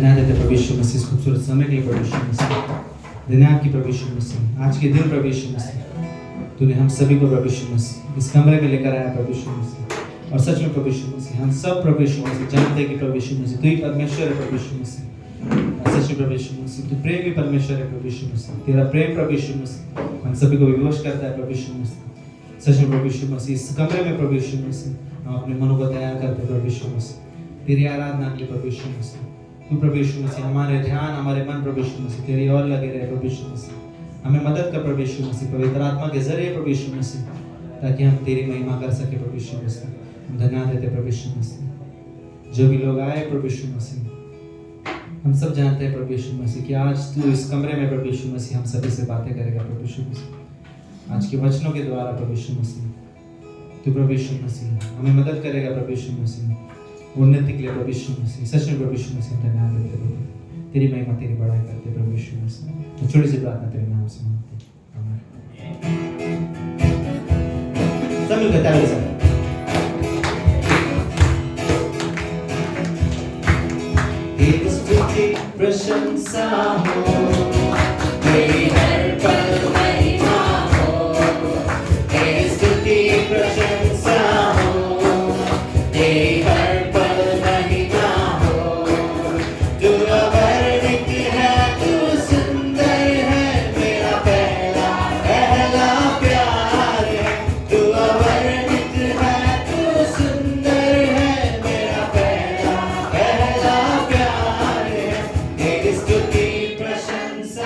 धन्यवाद देते प्रभु यीशु मसीह इस खूबसूरत समय के लिए प्रभु यीशु मसीह। धन्यवाद की प्रभु यीशु मसीह आज के दिन प्रभु यीशु मसीह तूने हम सभी को प्रभु यीशु मसीह इस कमरे में लेकर आया प्रभु यीशु मसीह। और सच में प्रभु यीशु मसीह हम सब प्रभु यीशु मसीह जानते हैं कि प्रभु यीशु मसीह तू ही परमेश्वर है प्रभु यीशु मसीह। और सच में प्रभु यीशु मसीह तू प्रेमी परमेश्वर है प्रभु यीशु मसीह। तेरा प्रेम प्रभु यीशु मसीह हम सभी को विवश करता है प्रभु यीशु मसीह। सच में प्रभु यीशु मसीह इस कमरे में प्रभु यीशु मसीह हम अपने मनों को तैयार करते प्रभु यीशु मसीह तेरी आराधना के लिए प्रभु यीशु मसीह। तू प्रभु यीशु मसीह हमारे ध्यान हमारे मन प्रभु यीशु मसीह तेरी ओर लगे रहे प्रभु यीशु मसीह। हमें मदद कर प्रभु यीशु मसीह पवित्र आत्मा के जरिए प्रभु यीशु मसीह ताकि हम तेरी महिमा कर सके प्रभु यीशु मसीह। हम धन्यवाद देते प्रभु यीशु मसीह। जो भी लोग आए प्रभु यीशु मसीह हम सब जानते हैं प्रभु यीशु मसीह कि आज तू इस कमरे में प्रभु यीशु मसीह हम सभी से बातें करेगा प्रभु यीशु मसीह। आज के वचनों के द्वारा प्रभु यीशु मसीह तू प्रभु यीशु मसीह हमें मदद करेगा प्रभु यीशु मसीह उन्नति के लिए प्रभु यीशु मसीह। सच में प्रभु यीशु मसीह धन्यवाद देते प्रभु तेरी महिमा तेरी बड़ाई करते प्रभु यीशु मसीह। तो छोटी सी प्रार्थना तेरे नाम से मांगते आमीन। सब मिलकर ताली बजाएं। तेरी स्तुति प्रशंसा हो तेरी हर पल महिमा हो। तेरी स्तुति प्रशंसा हो तेरी हर पल महिमा हो। तू अवर्णित है तू सुंदर है मेरा पहला प्यार है। तू अवर्णित है तू सुंदर है मेरा पहला प्यार है। तेरी स्तुति प्रशंसा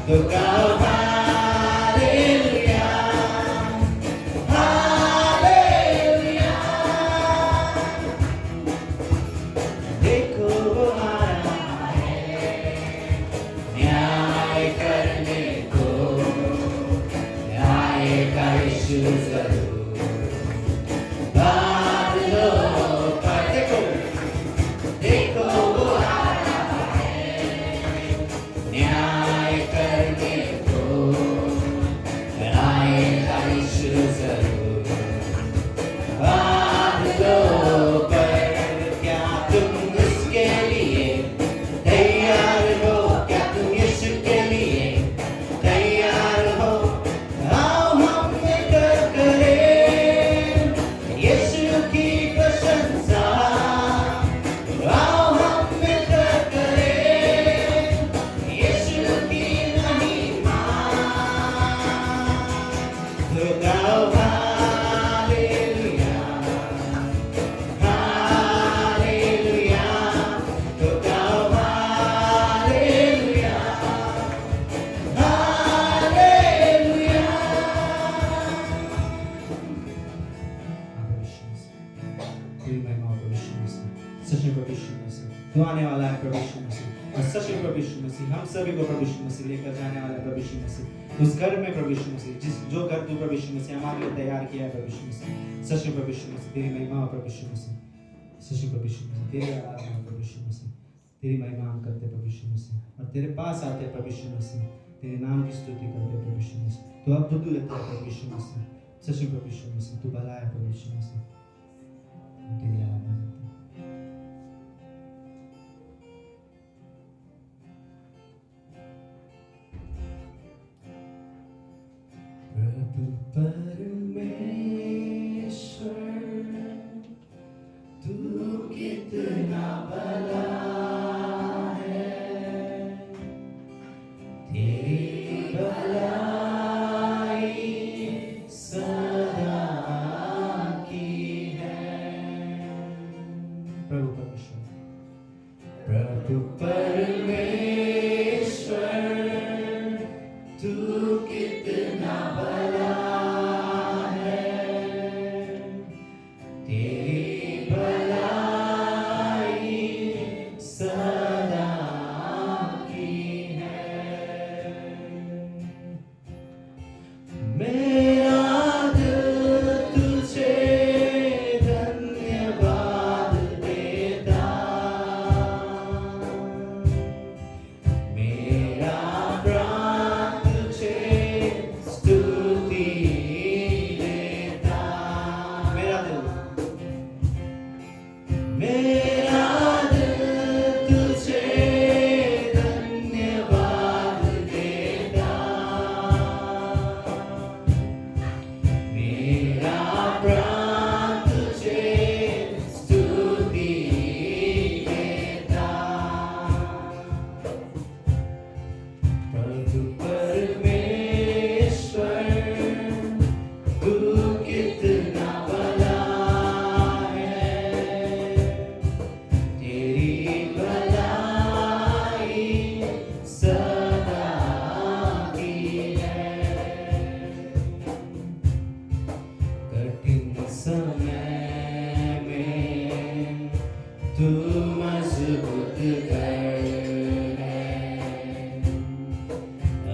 तो गाओ हालेलुया, हालेलुया। देखो वो आया है न्याय करने को, आएगा यीशु जरूर। बादलों पर देखो, देखो वो आया है न्याय करने को, आएगा यीशु जरूर। बादलों पर क्या तुम उसके लिए तैयार हो? क्या तुम यीशु के लिए तैयार हो? आओ हम मिलकर करें यीशु की प्रशंसा, आओ हम मिलकर करें यीशु की महिमा। तो गाओ हालेलुया, हालेलुया। तो गाओ हालेलुया, हालेलुया। तेरी महिमा हो प्रभु यीशु मसीह, सच में प्रभु यीशु मसीह तू आने वाला है प्रभु यीशु मसीह, और सच में प्रभु यीशु मसीह हम सभी को प्रभु यीशु मसीह लेकर जाने वाला है प्रभु यीशु मसीह उस घर में प्रभु यीशु मसीह, जो घर तू प्रभु यीशु मसीह हमारे लिए तैयार किया है प्रभु यीशु मसीह। सच में प्रभु यीशु मसीह तेरी महिमा हो प्रभु यीशु मसीह, सच में प्रभु यीशु मसीह तेरी आराधना हो प्रभु यीशु मसीह, तेरी महिमा हम करते प्रभु यीशु मसीह, और तेरे पास आते प्रभु यीशु मसीह, तेरे नाम की स्तुति करते प्रभु यीशु मसीह। तू अब बुद्धू लेता है प्रभु यीशु मसीह, सच में प्रभु यीशु मसीह तू भला है प्रभु यीशु मसीह, तेरी आराधना करते हैं। प्रभु परमेश्वर तू कितना भला है, तेरी भलाई सदा की है। प्रभु परमेश्वर, प्रभु परमेश्वर तू कितना भला है, तेरी भलाई सदा की है। मेरा दिल तुझे धन्यवाद देता, मेरा प्राण तुझे स्तुति देता। मेरा दिल तुझे धन्यवाद देता, मेरा प्राण तुझे स्तुति देता। प्रभु परमेश्वर तू कितना भला है, तेरी भलाई सदा की है। कठिन समय में तू मजबूत कर है,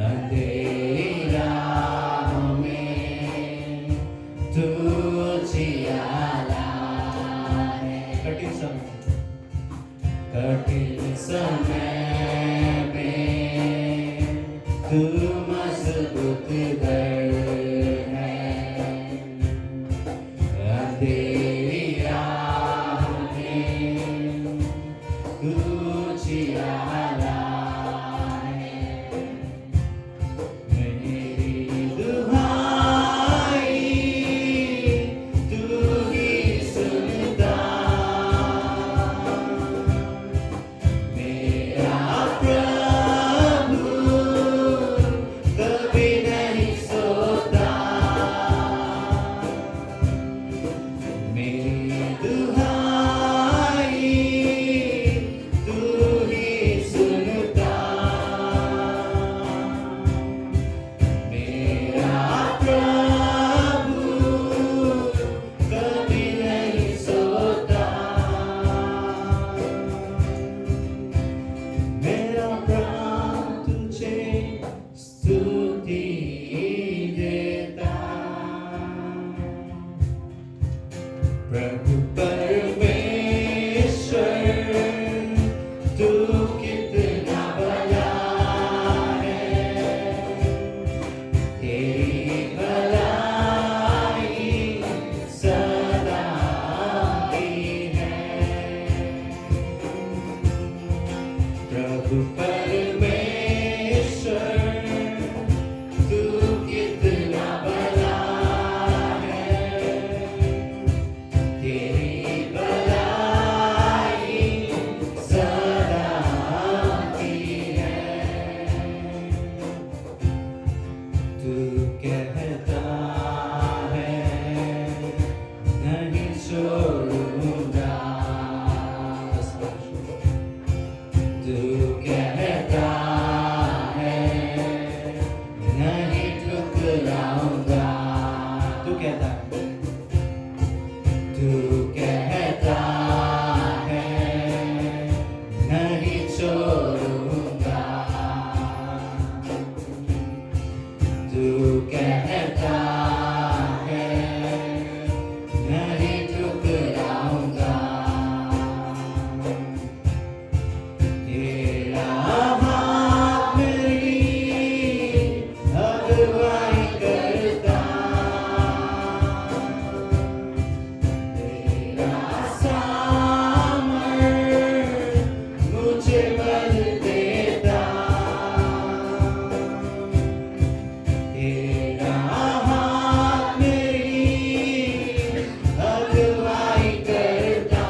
अंधेरी राहों में तू जियाला है। कठिन समय में तू मजबूत कर है, अंधेरी राहों में तू जियाला है। मेरी दुहाई तू ही सुनता, मेरा प्रभु कभी नहीं तू कहता है नहीं ठुकराऊंगा, तेरा हाथ मेरी अगुवाई करता, तेरा सामर्थ मुझे बल देता, तेरा हाथ मेरी अगुवाई करता,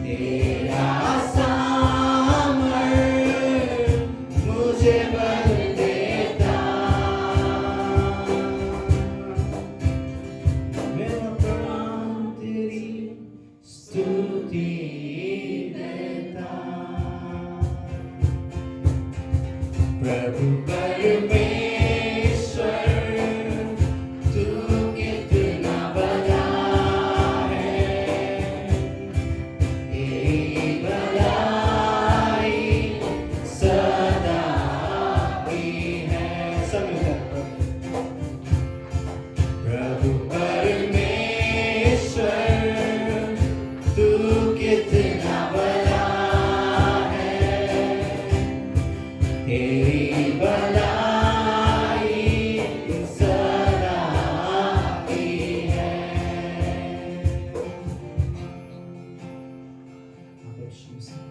तेरा सामर्थ मुझे बल देता, मेरा प्राण तेरी स्तुति देता। प्रभु परमेश्वर तू कितना बड़ा है, तेरी भलाई सदा की है। सब मिलकर प्रभु परमेश्वर तू कितना बड़ा है, तेरी भलाई सदा की है। प्रभु यीशु मसीह,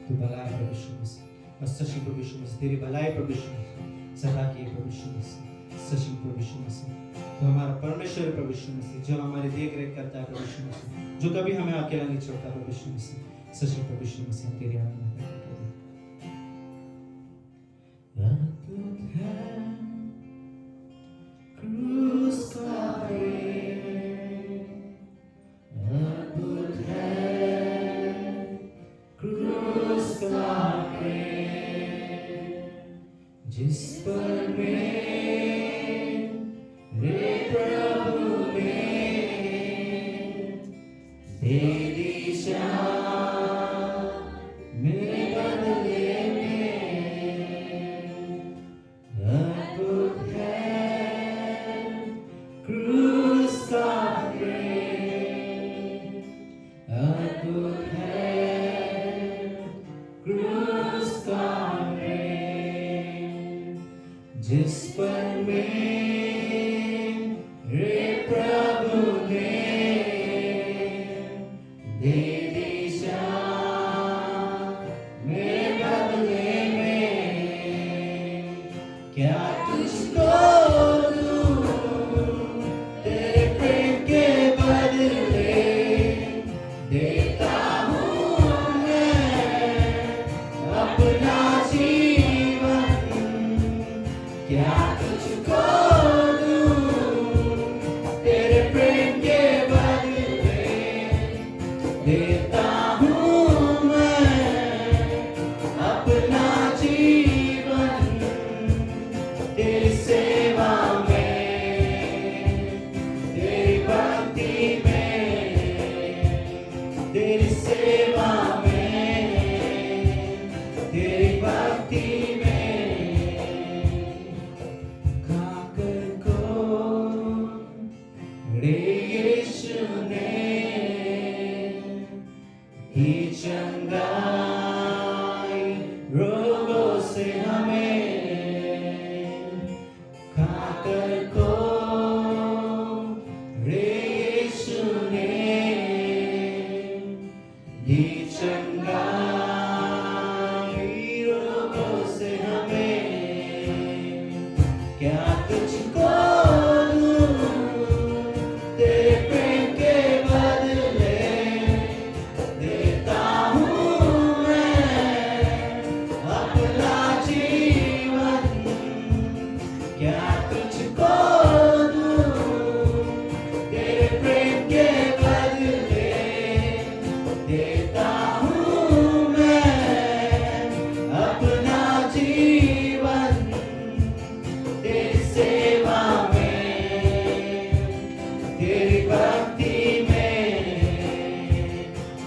तू भला है प्रभु यीशु मसीह, और सच्ची प्रभु यीशु मसीह, तेरी भलाई प्रभु यीशु मसीह सदा की है प्रभु यीशु मसीह, सच्ची प्रभु यीशु मसीह। तो हमारा परमेश्वर है प्रभु यीशु मसीह, जो हमारी देख रेख करता है प्रभु यीशु मसीह, जो कभी हमें अकेला नहीं छोड़ता प्रभु यीशु मसीह, सच्ची प्रभु यीशु मसीह, हम तेरी आराधना करते हैं। अद्भुत है क्रूस का प्रेम, अद्भुत है क्रूस का प्रेम, जिस पर मेरे प्रभु ने दे दी जान मेरे बदले में। अद्भुत है क्रूस का प्रेम, अद्भुत है क्रूस का प्रेम, जिस पर मेरे प्रभु ने दे दी जान मेरे बदले में। क्या तुझको दूं तेरे प्रेम के बदले, देता हूँ मैं अपना जीवन। क्या तुझको दूं तेरे प्रेम के बदले, देता हूँ मैं अपना जीवन, तेरी सेवा में, तेरी भक्ति में, तेरी सेवा में, तेरी भक्ति में। खाकर को रे यीशु ने ही चंगाई रोगों से हमें, खाकर को रे यीशु ने ही चंगाई रोगों से हमें। क्या तुझको दूं तेरे प्रेम के बदले, देता हूँ मैं अपना जीवन। क्या तुझको दूं तेरे प्रेम के बदले, देता हूँ मैं अपना जीवन, तेरी सेवा में, तेरी भक्ति में,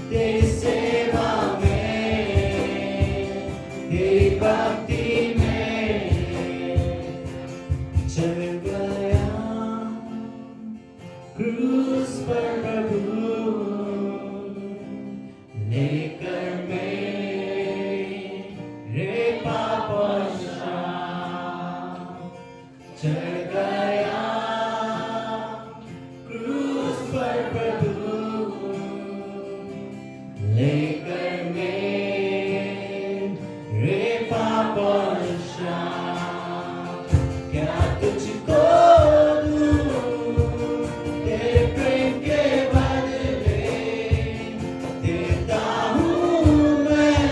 तेरी सेवा में, तेरी भक्ति में। मेरे पाप और शाप क्या तुझको दूं, तेरे प्रेम के बदले देता हूँ मैं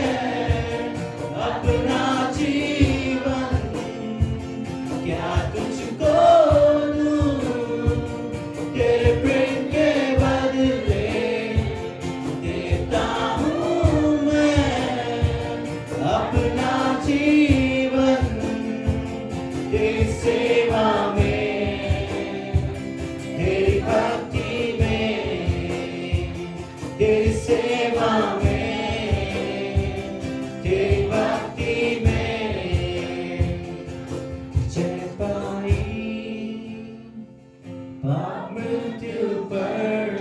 अपना जीवन, क्या तुझको दूं, तेरे प्रेम के बदले देता हूँ मैं अपना जीवन, तेरी सेवा में, तेरी भक्ति में, तेरी सेवा में, तेरी भक्ति में जय पाई पाप मृत्यु पर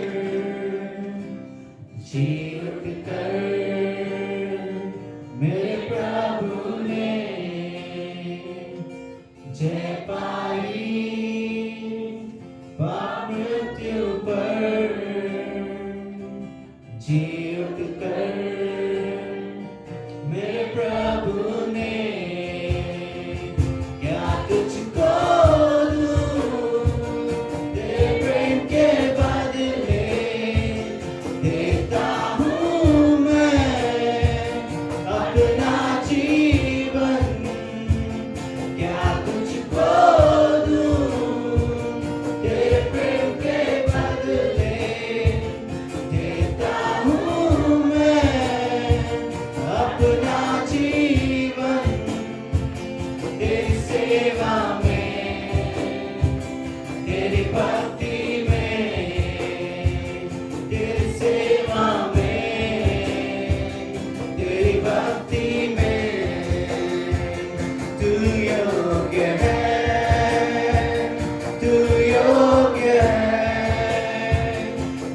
जी उठकर मेरे प्रभु ने जय पाई पाप मृत्यु पर जी उठकर मेरे प्रभु ने क्या तुझको दूं, तेरे प्रेम के बदले देता हूँ मैं अपना जीवन, क्या तुझको दूं, तेरे प्रेम के बदले देता हूँ मैं अपना जीवन, तेरी सेवा में, तेरी भक्ति में, तेरी सेवा में, तेरी भक्ति में तू योग्य है, तू योग्य है,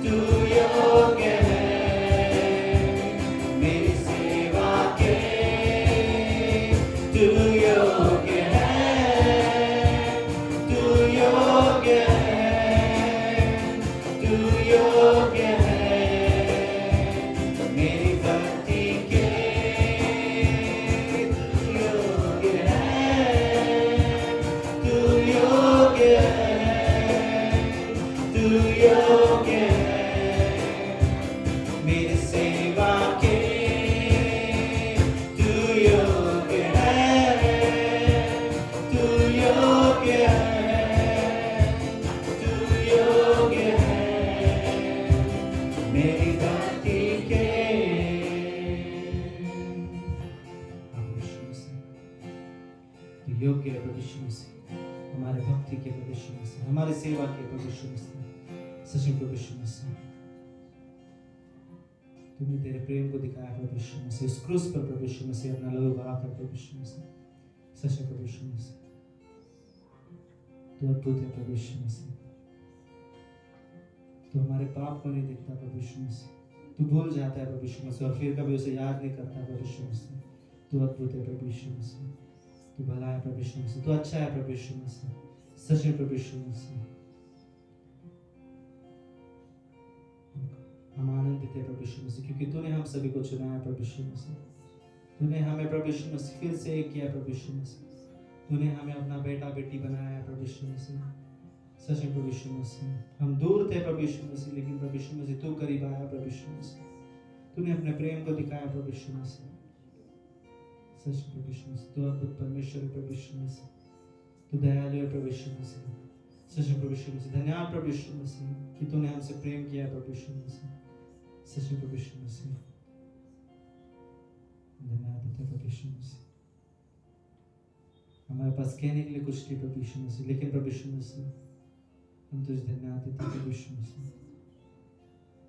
तू योग्य है मेरी सेवा के, तू योग्य है, तू योग्य है, तू योग्य है मेरी भक्ति के, तू योग्य है, तू योग्य है, तू योग्य है मेरी सेवा के, तू योग्य है, तू योग्य है, तू योग्य है मेरी भक्ति के। आप यीशु मसीह, तू योग्य है प्रभु यीशु मसीह, हमारे भक्ति के प्रभु यीशु मसीह, हमारी सेवा के प्रभु यीशु मसीह, सच में प्रभु यीशु मसीह तूने तेरे प्रेम को दिखाया प्रभु यीशु मसीह, उस क्रूस पर प्रभु यीशु मसीह अपना लहू बहाकर प्रभु यीशु मसीह, सच में प्रभु यीशु मसीह तू अद्भुत है प्रभु यीशु मसीह, तू हमारे पाप को नहीं देखता प्रभु यीशु मसीह, तू भूल जाता है प्रभु यीशु मसीह और फिर कभी उसे याद नहीं करता प्रभु यीशु मसीह, तू अद्भुत है प्रभु यीशु मसीह, तू भला है प्रभु यीशु मसीह, तू अच्छा है प्रभु यीशु मसीह, सच में प्रभु यीशु मसीह हम आनंदित है प्रभु यीशु मसीह, क्योंकि तूने हम सभी को चुना है प्रभु यीशु मसीह, तूने हमें प्रभु यीशु मसीह फिर से एक किया प्रभु यीशु मसीह, तूने हमें अपना बेटा बेटी बनाया है प्रभु यीशु मसीह, सच में प्रभु यीशु मसीह हम दूर थे प्रभु यीशु मसीह, लेकिन प्रभु यीशु मसीह तू करीब आया प्रभु यीशु मसीह, तूने अपने प्रेम को दिखाया प्रभु यीशु मसीह, सच में प्रभु यीशु मसीह तू अद्भुत परमेश्वर है प्रभु यीशु मसीह, तू दयालु है प्रभु यीशु मसीह, सच में प्रभु यीशु मसीह धन्यवाद प्रभु यीशु मसीह कि तूने हमसे प्रेम किया है प्रभु यीशु मसीह, सच में प्रभु यीशु मसीह धन्यवाद देते हैं प्रभु यीशु मसीह। हमारे पास कहने के लिए कुछ नहीं प्रभु यीशु मसीह, लेकिन प्रभु यीशु मसीह हम तुझे धन्यवाद देते हैं प्रभु यीशु मसीह,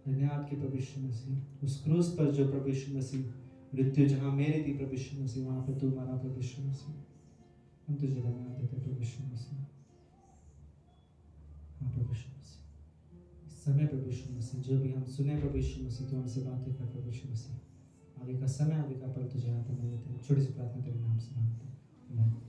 धन्यवाद के प्रभु यीशु मसीह उस क्रूस पर जो प्रभु यीशु मसीह मृत्यु जहाँ मेरी थी प्रभु यीशु मसीह वहाँ पे तू मरा प्रभु यीशु मसीह, हम तुझे धन्यवाद देते हैं प्रभु यीशु मसीह। हाँ प्रभु यीशु मसीह इस समय प्रभु यीशु मसीह जो भी हम सुने प्रभु यीशु मसीह तो हमसे बातें कर प्रभु यीशु मसीह, आगे का समय आगे का पल तुझे हाथ में देते हैं, छोटी सी प्रार्थना तेरे नाम से मांगते हैं आमीन।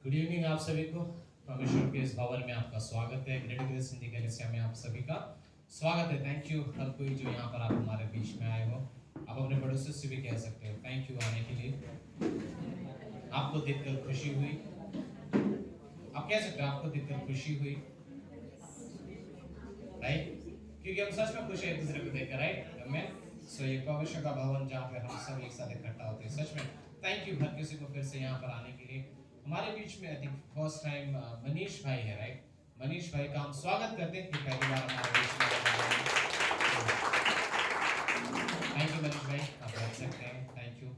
गुड इवनिंग आप सभी को। परमेश्वर के इस भवन में आपका स्वागत है। ग्रेट ग्रेस हिंदी कलीसिया में आप सभी का स्वागत है। थैंक यू हर कोई जो यहाँ पर आप हमारे बीच में आए हो। आप अपने पड़ोसी से भी कह सकते हो थैंक यू आने के लिए। आपको देखकर खुशी हुई, आप कह सकते हो आपको देखकर खुशी हुई, राइट? क्योंकि हम सच में खुश है एक दूसरे को देखकर, राइट? हमें सो ये परमेश्वर का भवन जहाँ पे हम सब एक साथ इकट्ठा होते हैं। सच में थैंक यू हर किसी को फिर से यहाँ पर आने के लिए। हमारे बीच में I think first time Manish भाई है, राइट? मनीष भाई का हम स्वागत करते हैं कि पहली बार हमारे बीच में। थैंक यू मनीष भाई, आप बैठ सकते हैं। Thank you.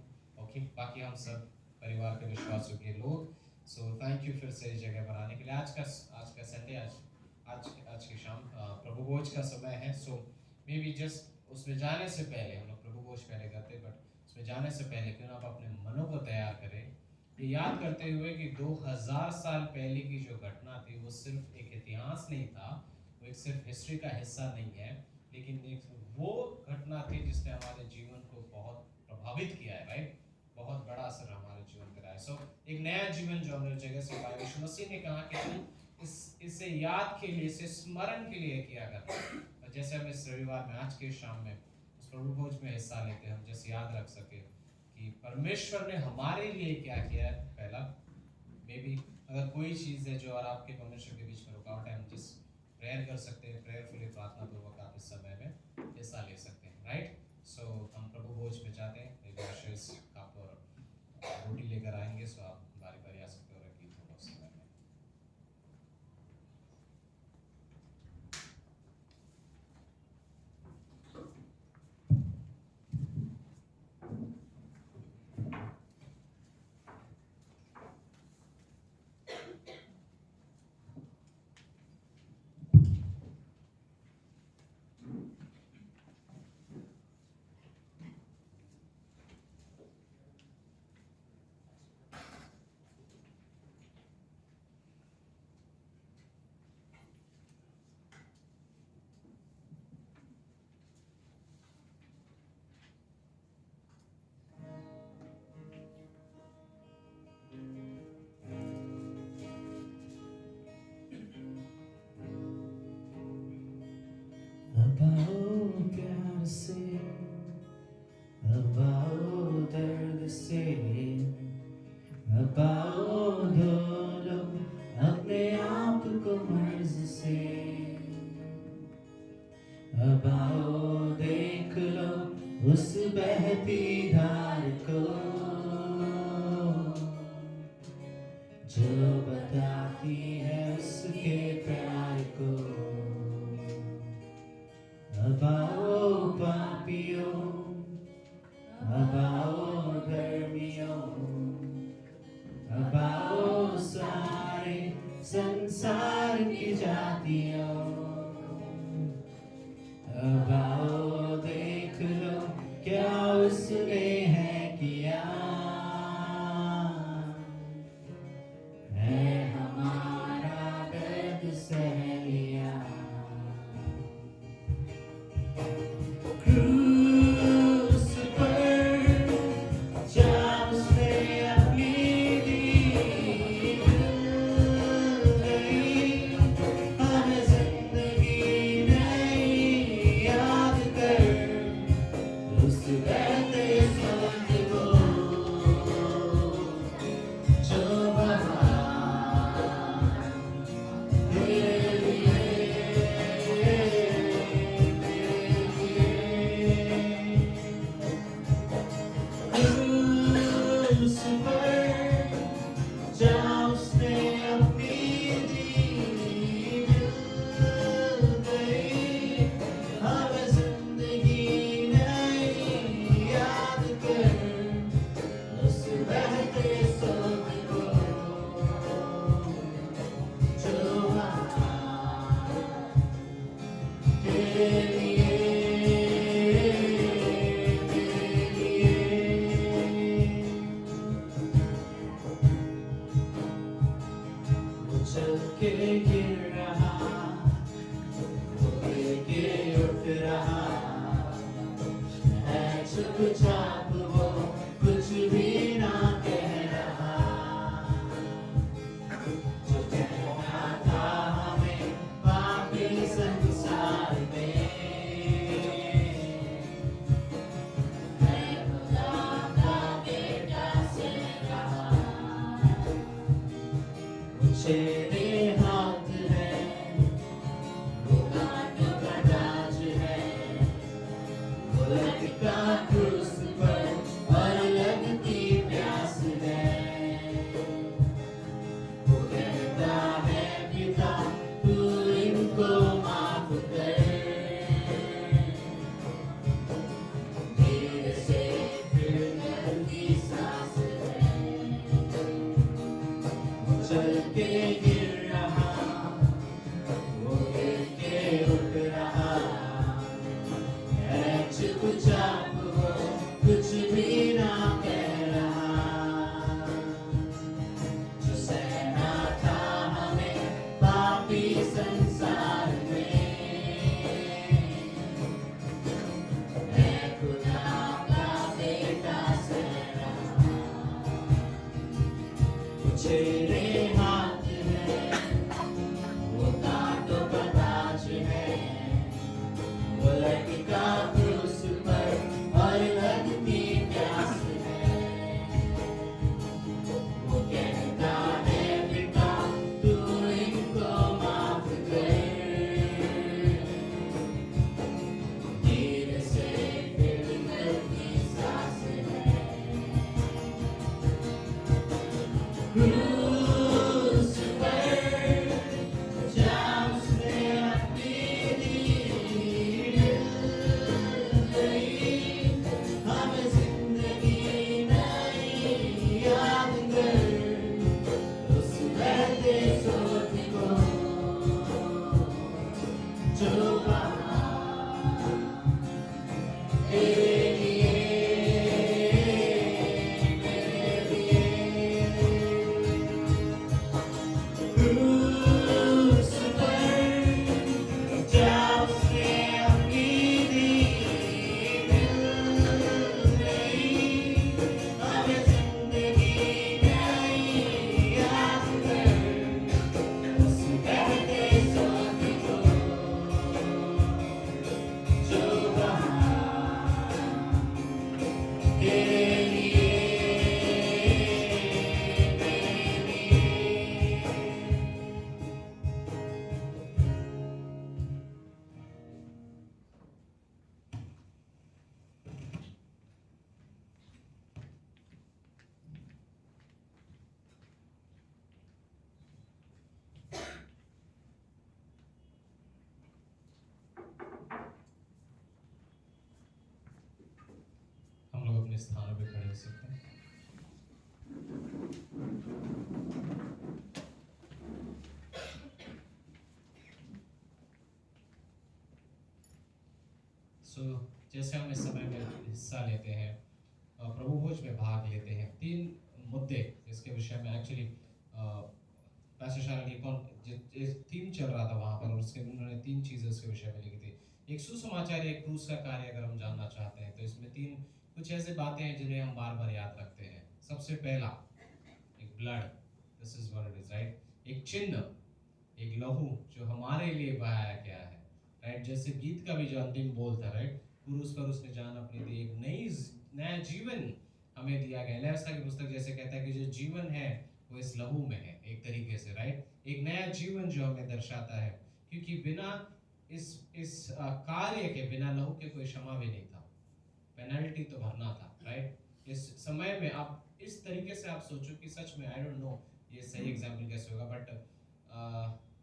ओके, बाकी हम सब परिवार के विश्वासों के लोग, सो थैंक यू फिर से इस जगह पर आने के लिए। आज का संडे, आज की शाम प्रभु भोज का समय है। सो मे बी जस्ट उसमें जाने से पहले, हम लोग प्रभु भोज पहले करते, बट उसमें जाने से पहले क्यों ना आप अपने मनों को तैयार करें, ये याद करते हुए कि 2000 साल पहले की जो घटना थी वो सिर्फ एक इतिहास नहीं था, वो एक सिर्फ हिस्ट्री का हिस्सा नहीं है, लेकिन एक वो घटना थी जिसने हमारे जीवन को बहुत प्रभावित किया है, राइट? बहुत बड़ा असर हमारे जीवन पर आया। सो एक नया जीवन जो हमने जगह से पाया, यीशु मसीह ने कहा कि तुम इसे याद के लिए, इसे स्मरण के लिए किया करना। और जैसे हम इस रविवार में, आज के शाम में उस प्रभु भोज में हिस्सा लेते हैं, हम जैसे याद रख सके कि परमेश्वर ने हमारे लिए क्या किया है। पहला मे बी अगर कोई चीज़ है जो और आपके परमेश्वर के बीच में रुकावट है, हम जिस प्रेयर कर सकते हैं, प्रेयरफुली प्रार्थना पूर्वक आप इस समय में हिस्सा ले सकते हैं, राइट? सो हम प्रभु भोज में जाते हैं, एक विशेष कप और रोटी लेकर आएंगे। सो आप बारी बारी आ सकते हो और गीत होगा उस समय में। प्यार से, अब आओ दर्द से, अब आओ धो लो अपने आप को मर्ज से, अब आओ देख लो उस बहती धार को जो बताती है उसके प्यार को। अब आओ पापियों, अब आओ धर्मियों, अब आओ सारे संसार की जातियों, अब आओ देख लो क्या उसने है किया, है हमारा दर्द सह लिया। क्रूस पर जब उसने अपनी दी गई, हमें जिंदगी नई याद कर उस बहते सोच को जो बहा तेरे लिए, क्रूस पर जहाँ उसने अपनी दी मिल गई, हमें जिंदगी नई याद कर उस बहते सोच को जो वहाँ तेरे लिए, तेरे लिए। वो चल के गिर रहा, वो लेके उठ रहा है, चुपचाप वो कुछ भी ना कह रहा, खड़े हो सकते हैं। जैसे हम इस समय में हिस्सा लेते हैं और प्रभु भोज में भाग लेते हैं, 3 मुद्दे जिसके विषय में एक्चुअली पैसे शायद थीम चल रहा था वहाँ पर, और उसके उन्होंने 3 चीज़ें उसके विषय में लिखी थी। एक सुसमाचार, एक क्रूस का कार्य अगर हम जानना चाहते हैं तो इसमें 3 कुछ ऐसे बातें हैं जिन्हें हम बार बार याद रखते हैं। सबसे पहला एक blood, this is what it is, right. एक चिन्ह, एक लहू जो हमारे लिए बहाया गया है, राइट। जैसे गीत का भी जो अंतिम बोल था, राइट, क्रूस पर उसने जान अपनी दी, एक नया जीवन हमें दिया गया। लेविस्ता की पुस्तक जैसे कहता है कि जो जीवन है वो इस लहू में है, एक तरीके से, राइट। एक नया जीवन जो हमें दर्शाता है, क्योंकि बिना इस कार्य के, बिना लहू के कोई क्षमा भी नहीं था, पेनल्टी तो भरना था, राइट। इस समय में आप इस तरीके से आप सोचो कि सच में, आई डोंट नो ये सही एग्जाम्पल कैसे होगा, बट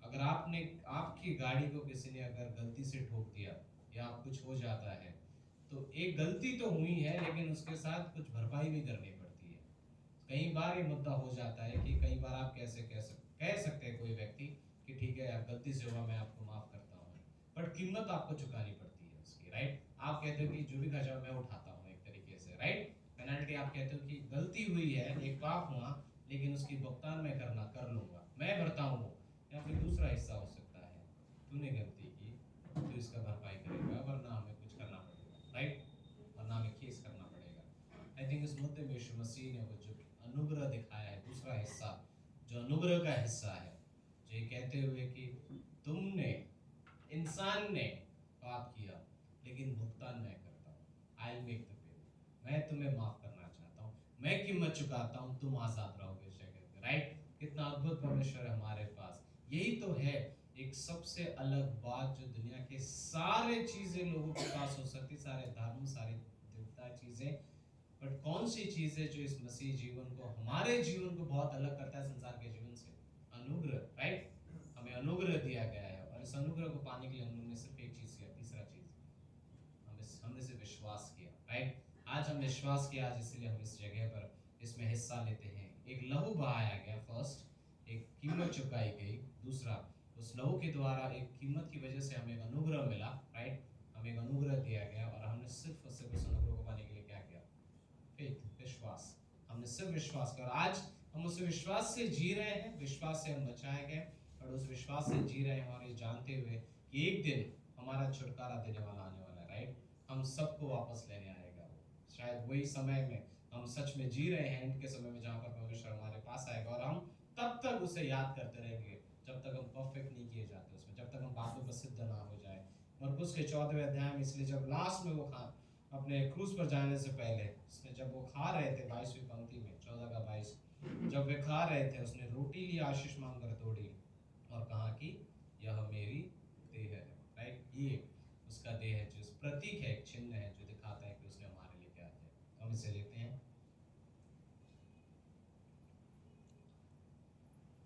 अगर आपकी गाड़ी को किसी ने अगर गलती से ठोक दिया या कुछ हो जाता है, तो एक गलती तो हुई है लेकिन उसके साथ कुछ भरपाई भी करनी पड़ती है। कई बार ये मुद्दा हो जाता है कि कई बार आप कैसे कह सकते हैं कोई व्यक्ति कि ठीक है यार, गलती से हुआ, मैं आपको माफ करता हूँ, बट कीमत आपको चुकानी पड़ती है उसकी, राइट। आप कहते हो कि जो भी खर्चा मैं उठाता हूँ एक तरीके से, राइट। पेनल्टी आप कहते हो कि गलती हुई है, एक पाप हुआ, लेकिन उसकी भुगतान मैं कर लूंगा, मैं भरता हूँ। या फिर दूसरा हिस्सा हो सकता है, तूने गलती की तो इसका भरपाई करेगा, वरना हमें कुछ करना पड़ेगा, राइट, वरना हमें केस करना पड़ेगा। आई थिंक इस मुद्दे में यीशु मसीह ने वो जो अनुग्रह दिखाया है, दूसरा हिस्सा जो अनुग्रह का हिस्सा है, जो ये कहते हुए कि तुमने, इंसान ने पाप किया लेकिन भुगतान मैं करता हूँ, I will make the payment, मैं तुम्हें माफ करना चाहता हूँ, मैं कीमत चुकाता हूँ, तुम आजाद रहोगे इस जगह पे, राइट। कितना अद्भुत परमेश्वर है हमारे पास। यही तो है एक सबसे अलग बात, जो दुनिया के सारे चीजें लोगों के पास हो सकती, सारे धर्म, सारी देवता चीजें, बट कौन सी चीज है जो इस मसीह जीवन को, हमारे जीवन को बहुत अलग करता है संसार के जीवन से? अनुग्रह, राइट। हमें अनुग्रह दिया गया है, और इस अनुग्रह को पाने के लिए हम लोग ने सिर्फ एक चीज किया, तीसरा चीज, हमने सिर्फ विश्वास किया, राइट। आज हम विश्वास किया, आज इसलिए हम इस जगह पर इसमें हिस्सा लेते हैं। एक लहू बहाया गया, फर्स्ट, एक कीमत चुकाई गई, दूसरा उस लहू के द्वारा एक कीमत की वजह से हमें एक अनुग्रह मिला, राइट। हमें एक अनुग्रह दिया गया, और हमने सिर्फ उस अनुग्रह को पाने के लिए क्या किया? फेथ, विश्वास। हमने सिर्फ विश्वास किया, और आज हम उस विश्वास से जी रहे हैं, विश्वास से हम बचाए गए, और उस विश्वास से जी रहे हैं, और ये जानते हुए कि एक दिन हमारा छुटकारा देने वाला आने वाला है, राइट। हम सबको वापस लेने आएगा वो, शायद वही समय में हम सच में जी रहे हैं, इनके समय में जहाँ पर परमेश्वर हमारे पास आएगा, और हम तब तक उसे याद करते रहेंगे जब तक हम परफेक्ट नहीं किए जाते उसमें, जब तक हम बातों पर सिद्ध ना हो जाए। मरकुस के 14वें अध्याय में, इसलिए जब लास्ट में वो अपने क्रूज पर जाने से पहले, उसने जब वो खा रहे थे, 22वीं पंक्ति में 14 का 22, जब वे खा रहे थे, उसने रोटी ली, आशीष मांगकर तोड़ी और कहा कि यह मेरी देह है, राइट। ये उसका देह है, जो प्रतीक है, एक चिन्ह है जो दिखाता है कि उसने हमारे लिए क्या किया। हम इसे लेते हैं।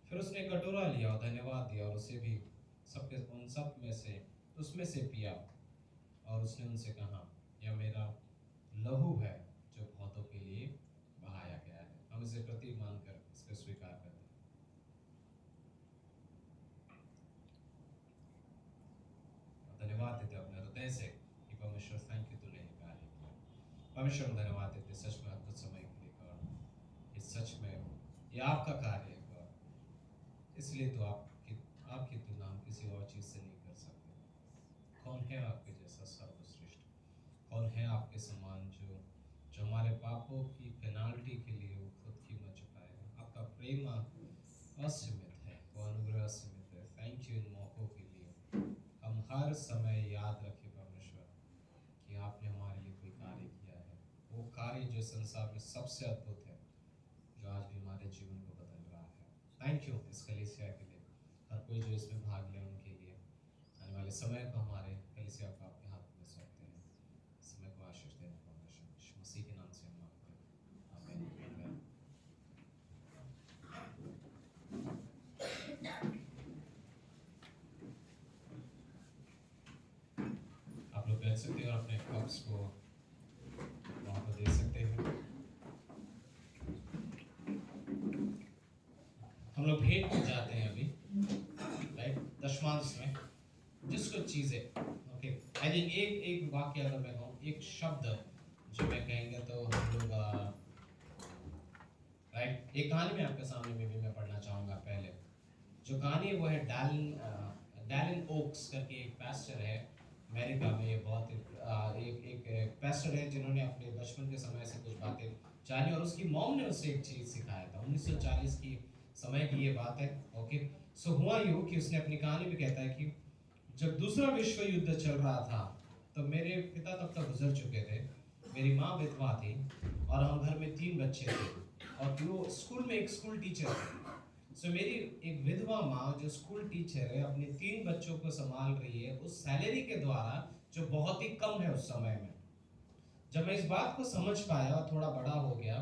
फिर उसने कटोरा लिया और धन्यवाद दिया, और उसे भी उन सब में से उसमें से पिया, और उसने उनसे कहा, यह मेरा लहू है जो बहुतों के लिए बहाया गया है। हम इसे प्रतीक मानकर इसको स्वीकार करते हैं। धन्यवाद देते अपने हृदय से कि परमेश्वर, थैंक यू, तूने ये कार्य किया। परमेश्वर, धन्यवाद देते सच में अद्भुत समय के लिए, गॉड। ये सच में ये आपका कार्य है, गॉड। इसलिए तो आपकी तुलना हम किसी और चीज से नहीं कर सकते। कौन है आपके जैसा सर्वश्रेष्ठ? कौन है आपके समान जो हमारे पापों की पेनाल्टी के लिए वो खुद कीमत चुकाएगा? आपका प्रेम असीमित है, वो अनुग्रह असीमित है। थैंक यू इन मौकों के लिए। हम हर समय याद रखें परमेश्वर कि आपने हमारे लिए कोई कार्य किया है, वो कार्य जो संसार में सबसे अद्भुत है, जो आज भी हमारे जीवन को बदल रहा है। थैंक यू इस कलीसिया के लिए, हर कोई जो इसमें भाग ले उनके लिए। आने वाले समय को हमारे कलीसिया को आपके हाथ में सौंपते हैं। समय को आशीष देने परमेश्वर यीशु मसीह के नाम से हम मांगते हैं, आमीन। आप लोग बैठ सकते हैं और अपने कप्स को वहाँ पर दे सकते हैं। भेंट में जाते हैं अभी, राइट, दशमांश में जिसको चीज़ें, ओके, आई थिंक एक वाक्य अगर मैं कहूँ, एक शब्द जो मैं कहेंगे तो हम लोग, राइट, एक कहानी में आपके सामने में भी मैं पढ़ना चाहूँगा। पहले जो कहानी है वो है डैलन ओक्स करके एक पास्टर है अमेरिका में। ये बहुत एक पास्टर है जिन्होंने अपने बचपन के समय से कुछ बातें जानी, और उसकी मॉम ने उससे एक चीज़ सिखाया था। 1940 की समय की ये बात है, ओके। सो हुआ यूँ कि उसने अपनी कहानी में कहता है कि जब दूसरा विश्व युद्ध चल रहा था तो मेरे पिता तब तक गुजर चुके थे, मेरी माँ विधवा थी, और हम घर में 3 बच्चे थे, और वो स्कूल में एक स्कूल टीचर थे। सो मेरी एक विधवा माँ जो स्कूल टीचर है अपने 3 बच्चों को संभाल रही है उस सैलरी के द्वारा, जो बहुत ही कम है उस समय में। जब मैं इस बात को समझ पाया और थोड़ा बड़ा हो गया,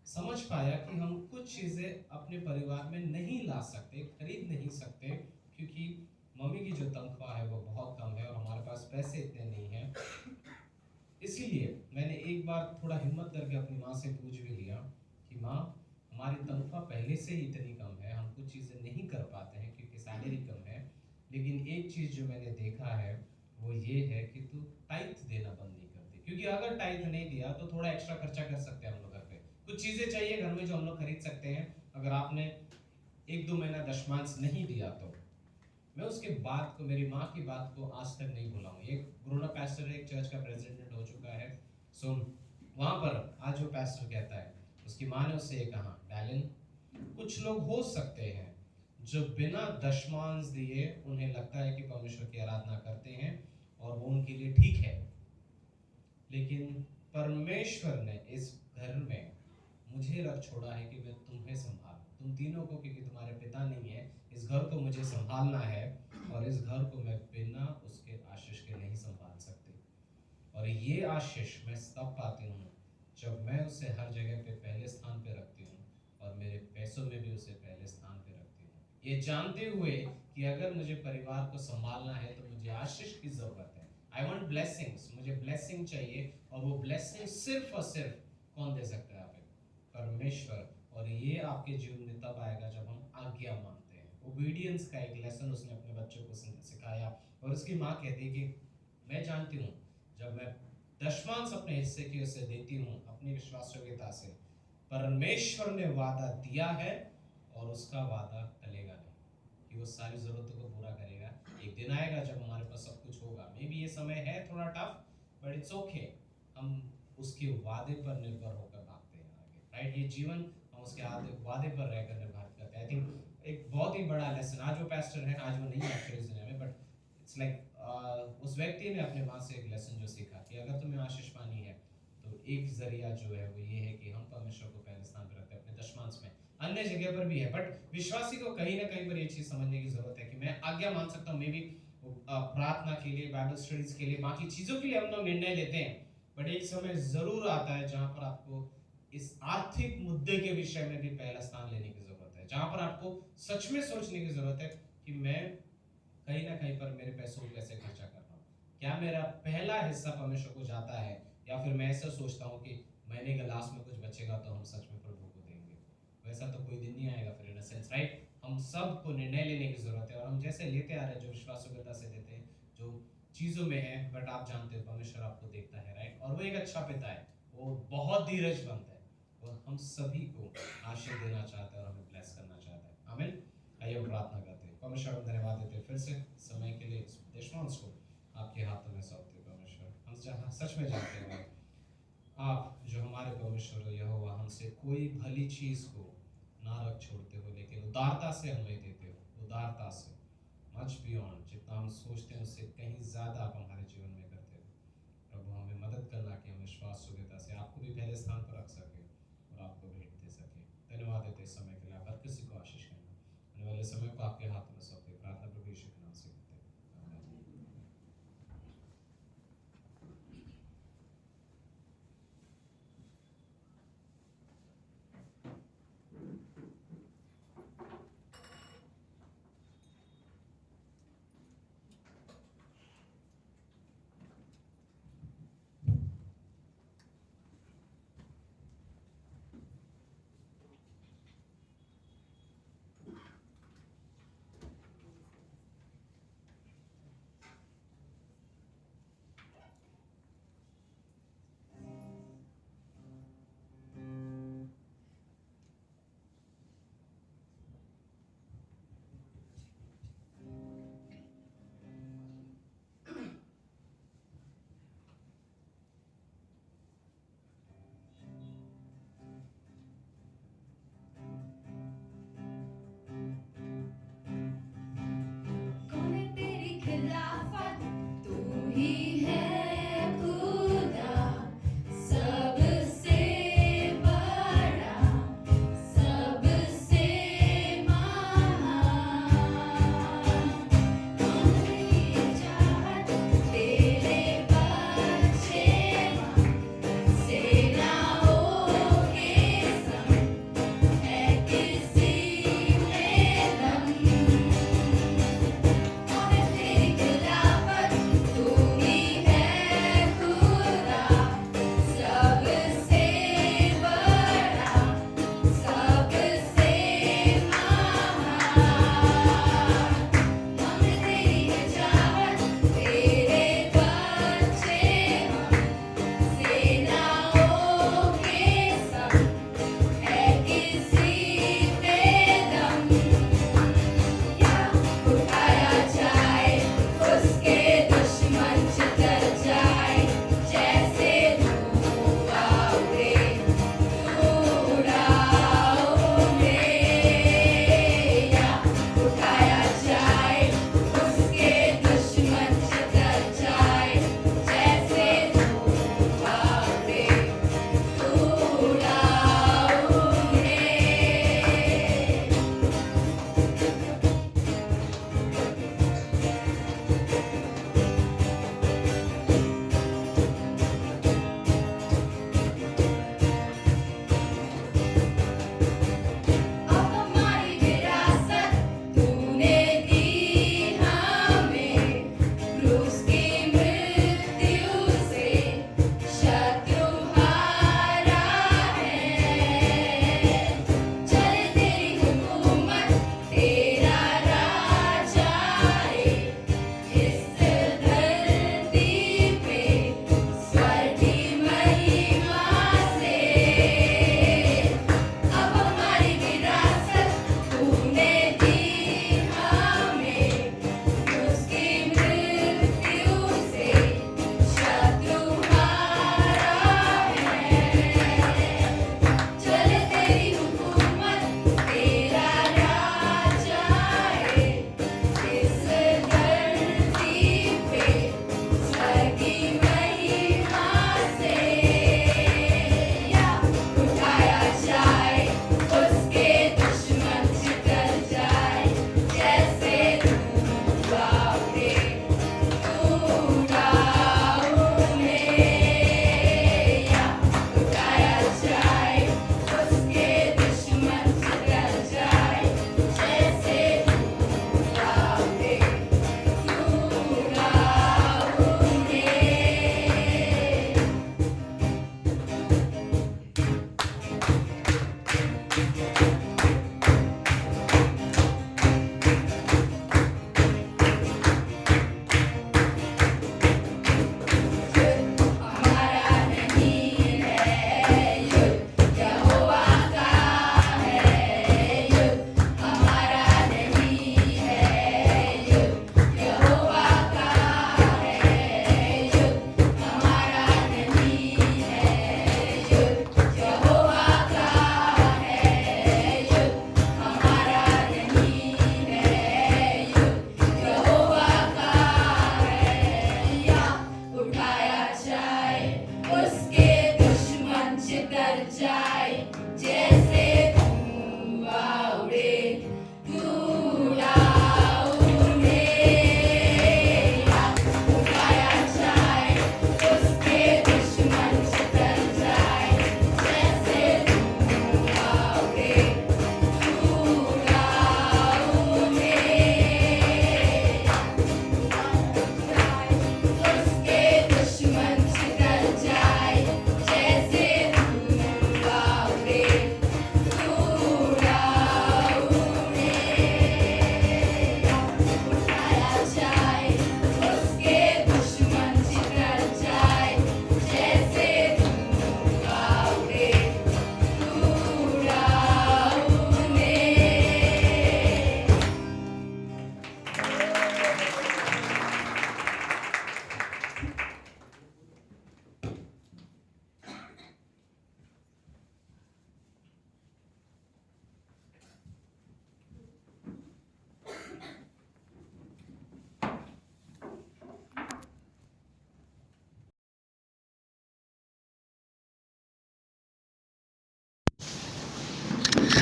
समझ पाया कि हम कुछ चीज़ें अपने परिवार में नहीं ला सकते, खरीद नहीं सकते, क्योंकि मम्मी की जो तनख्वाह है वो बहुत कम है और हमारे पास पैसे इतने नहीं हैं। इसीलिए मैंने एक बार थोड़ा हिम्मत करके अपनी माँ से पूछ भी लिया कि माँ, हमारी तनख्वाह पहले से ही इतनी कम है, हम कुछ चीज़ें नहीं कर पाते हैं क्योंकि सैलरी कम है, लेकिन एक चीज़ जो मैंने देखा है वो ये है कि तू टाइथ देना बंद नहीं करती, क्योंकि अगर टाइथ नहीं दिया तो थोड़ा एक्स्ट्रा खर्चा कर सकते हैं हम लोग घर पे। कुछ चीज़ें चाहिए घर में जो हम लोग खरीद सकते हैं, अगर आपने 1-2 महीना दशमांश नहीं दिया तो। मैं उसके बात को, मेरी माँ की बात को आज तक नहीं भूला हूँ। एक ग्रोन अप पास्टर है, एक चर्च का प्रेसिडेंट हो चुका है। सो वहाँ पर आज वो पास्टर कहता है, उसकी माँ ने उससे ये कहा, डैलिन, कुछ लोग हो सकते हैं जो बिना दशमांश दिए उन्हें लगता है कि परमेश्वर की आराधना करते हैं और वो उनके लिए ठीक है, लेकिन परमेश्वर ने इस घर में मुझे रख छोड़ा है कि मैं तुम्हें संभालूं, तुम तीनों को, क्योंकि तुम्हारे पिता नहीं है, इस घर को मुझे संभालना है, और इस घर को मैं बिना उसके आशीष के नहीं संभाल सकती। और ये आशीष मैं तब पाती हूँ जब मैं उसे हर जगह पे पहले स्थान पे रखती हूँ, और मेरे पैसों में भी उसे पहले स्थान पे रखती हूँ, ये जानते हुए कि अगर मुझे परिवार को संभालना है तो मुझे आशीष की जरूरत है। आई वॉन्ट ब्लेसिंग्स, मुझे ब्लेसिंग चाहिए, और वो ब्लेसिंग सिर्फ और सिर्फ कौन दे सकता है? आप, परमेश्वर। और ये आपके जीवन में तब आएगा जब हम आज्ञा मानते हैं। ओबीडियंस का एक लेसन उसने अपने बच्चों को सिखाया, और उसकी माँ कहती है कि मैं जानती हूँ जब मैं दशमांश अपने हिस्से की उसे देती हूँ अपनी विश्वासयोग्यता से, परमेश्वर ने वादा दिया है और उसका वादा टलेगा नहीं, कि वो सारी जरूरतों को पूरा करेगा। एक दिन आएगा जब हमारे पास सब कुछ होगा। मे बी ये समय है थोड़ा टफ, बट इट्स ओके। हम उसके वादे पर निर्भर होकर भागते हैं आगे, राइट। ये जीवन हम उसके वादे पर रहकर निर्धारित करते हैं। आई थिंक एक बहुत ही बड़ा लेसन, आज वो पास्टर है, आज वो नहीं है एक्चुअली इस दुनिया में, बट इट्स लाइक उस व्यक्ति ने अपने माँ से एक लेसन जो सीखा कि अगर तुम्हें आशीष पानी है तो एक जरिया जो है वो ये है कि हम परमेश्वर को पहले स्थान पर रखते हैं अपने दशमांश में। अन्य जगह पर भी है, बट विश्वासी को कहीं ना कहीं पर ये चीज समझने की जरूरत है कि मैं आज्ञा मान सकता हूँ। मे बी प्रार्थना के लिए, बाइबल स्टडीज के लिए, बाकी चीजों के लिए हम लोग निर्णय लेते हैं, बट एक समय जरूर आता है जहां पर आपको इस आर्थिक मुद्दे के विषय में भी पहला स्थान लेने की जरूरत है, जहां पर आपको सच में सोचने की जरूरत है कि मैं कहीं ना कहीं पर मेरे पैसों को कैसे खर्चा कर रहा हूँ। क्या मेरा पहला हिस्सा परमेश्वर को जाता है, या फिर मैं ऐसा सोचता हूँ कि महीने के लास्ट में कुछ बचेगा तो हम सच में प्रभु को देंगे। वैसा तो कोई दिन नहीं आएगा फिर, इन अ सेंस, राइट। हम सबको निर्णय लेने की जरूरत है, और हम जैसे लेते आ रहे हैं, जो विश्वासयोग्यता से देते हैं, जो चीज़ों में है, बट आप जानते हो परमेश्वर आपको देखता है, राइट। और वो एक अच्छा पिता है, वो बहुत धीरजवंत है, वो हम सभी को आशीष देना चाहता है और हमें ब्लेस करना चाहता है। आमीन। आइए हम प्रार्थना करते हैं। परमेश्वर हम धन्यवाद देते हैं फिर से समय के लिए, इस दशमांश को आपके हाथों में सौंपते हैं। परमेश्वर, हम जहाँ सच में जानते हैं आप जो हमारे परमेश्वर हो, यहोवा, हमसे कोई भली चीज़ को ना रख छोड़ते हो, लेकिन उदारता से हमें देते हो, उदारता से, मच बियॉन्ड जितना हम सोचते हैं उससे कहीं ज़्यादा आप हमारे जीवन में करते हो। प्रभु, हमें मदद करना कि हम विश्वास योग्यता से आपको भी पहले स्थान पर रख सके और आपको भेंट दे सके। धन्यवाद देते इस समय के लिए, आप हर किसी को आशीष करना। आने वाले समय को आपके हाथ में सौंपते, प्रार्थना प्रभु यीशु के नाम से करते हैं, आमीन।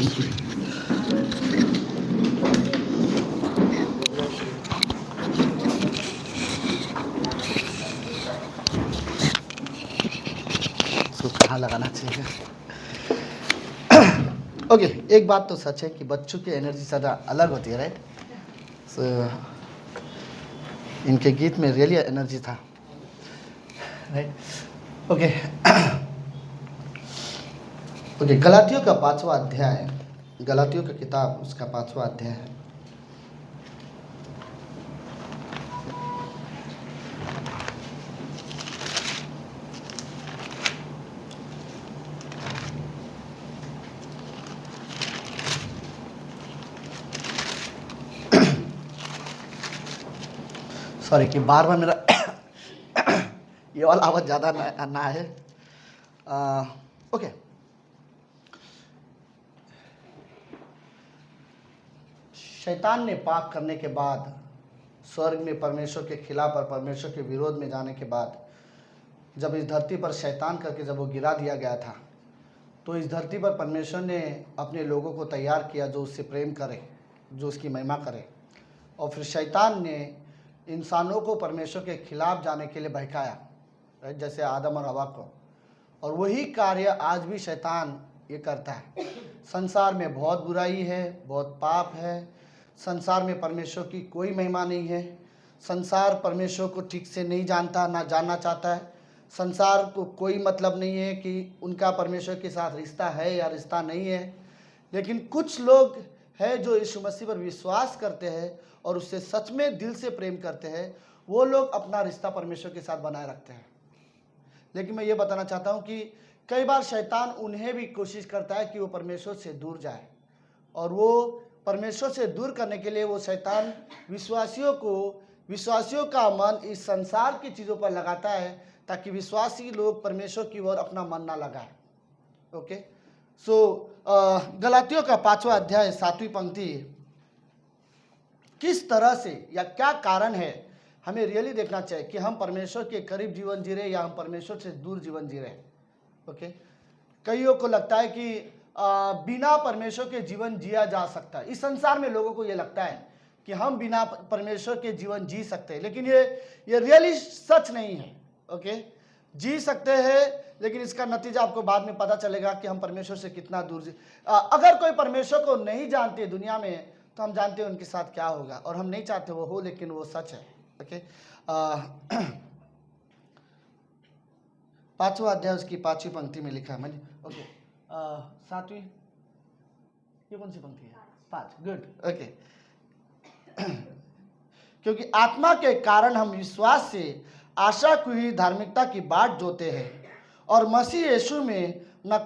Thank you. इसको कहाँ लगाना चाहिए? ओके, एक बात तो सच है कि बच्चों की एनर्जी ज़्यादा अलग होती है, राइट? सो इनके गीत में रियली एनर्जी था, राइट? ओके। ओके, गलातियों का 5वां अध्याय, गलातियों का किताब उसका 5वां अध्याय है। सॉरी कि बार बार मेरा ये वाला आवाज़ ज़्यादा ना है। ओके, शैतान ने पाप करने के बाद, स्वर्ग में परमेश्वर के खिलाफ और परमेश्वर के विरोध में जाने के बाद, जब इस धरती पर शैतान करके जब वो गिरा दिया गया था, तो इस धरती पर परमेश्वर ने अपने लोगों को तैयार किया जो उससे प्रेम करे, जो उसकी महिमा करे। और फिर शैतान ने इंसानों को परमेश्वर के खिलाफ जाने के लिए बहकाया, राइट? जैसे आदम और हवा को। और वही कार्य आज भी शैतान ये करता है। संसार में बहुत बुराई है, बहुत पाप है, संसार में परमेश्वर की कोई महिमा नहीं है, संसार परमेश्वर को ठीक से नहीं जानता, ना जानना चाहता है। संसार को कोई मतलब नहीं है कि उनका परमेश्वर के साथ रिश्ता है या रिश्ता नहीं है। लेकिन कुछ लोग हैं जो यीशु मसीह पर विश्वास करते हैं और उससे सच में दिल से प्रेम करते हैं, वो लोग अपना रिश्ता परमेश्वर के साथ बनाए रखते हैं। लेकिन मैं ये बताना चाहता हूँ कि कई बार शैतान उन्हें भी कोशिश करता है कि वो परमेश्वर से दूर जाए, और वो परमेश्वर से दूर करने के लिए वो शैतान विश्वासियों का मन इस संसार की चीज़ों पर लगाता है, ताकि विश्वासी लोग परमेश्वर की ओर अपना मन ना लगाए। ओके, सो गलातियों का 5वां अध्याय 7वीं पंक्ति, किस तरह से या क्या कारण है हमें रियली देखना चाहिए कि हम परमेश्वर के करीब जीवन जी रहे या हम परमेश्वर से दूर जीवन जी रहे। ओके, कईयों को लगता है कि बिना परमेश्वर के जीवन जिया जा सकता है। इस संसार में लोगों को ये लगता है कि हम बिना परमेश्वर के जीवन जी सकते हैं, लेकिन ये रियली सच नहीं है। ओके, जी सकते हैं, लेकिन इसका नतीजा आपको बाद में पता चलेगा कि हम परमेश्वर से कितना दूर अगर कोई परमेश्वर को नहीं जानते दुनिया में, तो हम जानते हैं उनके साथ क्या होगा, और हम नहीं चाहते वो हो, लेकिन वो सच है। ओके, 5वां अध्याय उसकी 5वीं पंक्ति में लिखा है मैंने। ओके, 7वीं, ये कौन सी पंक्ति है? 5, गुड। ओके, क्योंकि आत्मा के कारण हम विश्वास से आशा की हुई धार्मिकता की बाट जोते हैं, और मसीह यीशु में न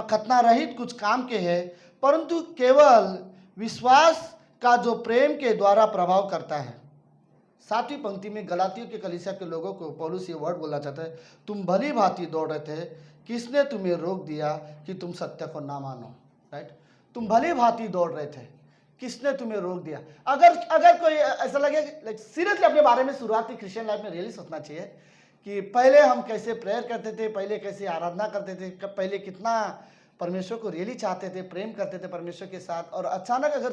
खतना रहित कुछ काम के हैं, परंतु केवल विश्वास का जो प्रेम के द्वारा प्रभाव करता है। 7वीं पंक्ति में गलातियों के कलीसिया के लोगों को पौलुस ये वर्ड बोलना चाहता है, तुम भली भांति दौड़ रहे थे, किसने तुम्हें रोक दिया कि तुम सत्य को ना मानो? राइट, तुम भली भांति दौड़ रहे थे, किसने तुम्हें रोक दिया? अगर कोई ऐसा लगे, सीरियसली अपने बारे में शुरुआती क्रिश्चियन लाइफ में रियली सोचना चाहिए कि पहले हम कैसे प्रेयर करते थे, पहले कैसे आराधना करते थे, पहले कितना परमेश्वर को रियली चाहते थे, प्रेम करते थे परमेश्वर के साथ, और अचानक अगर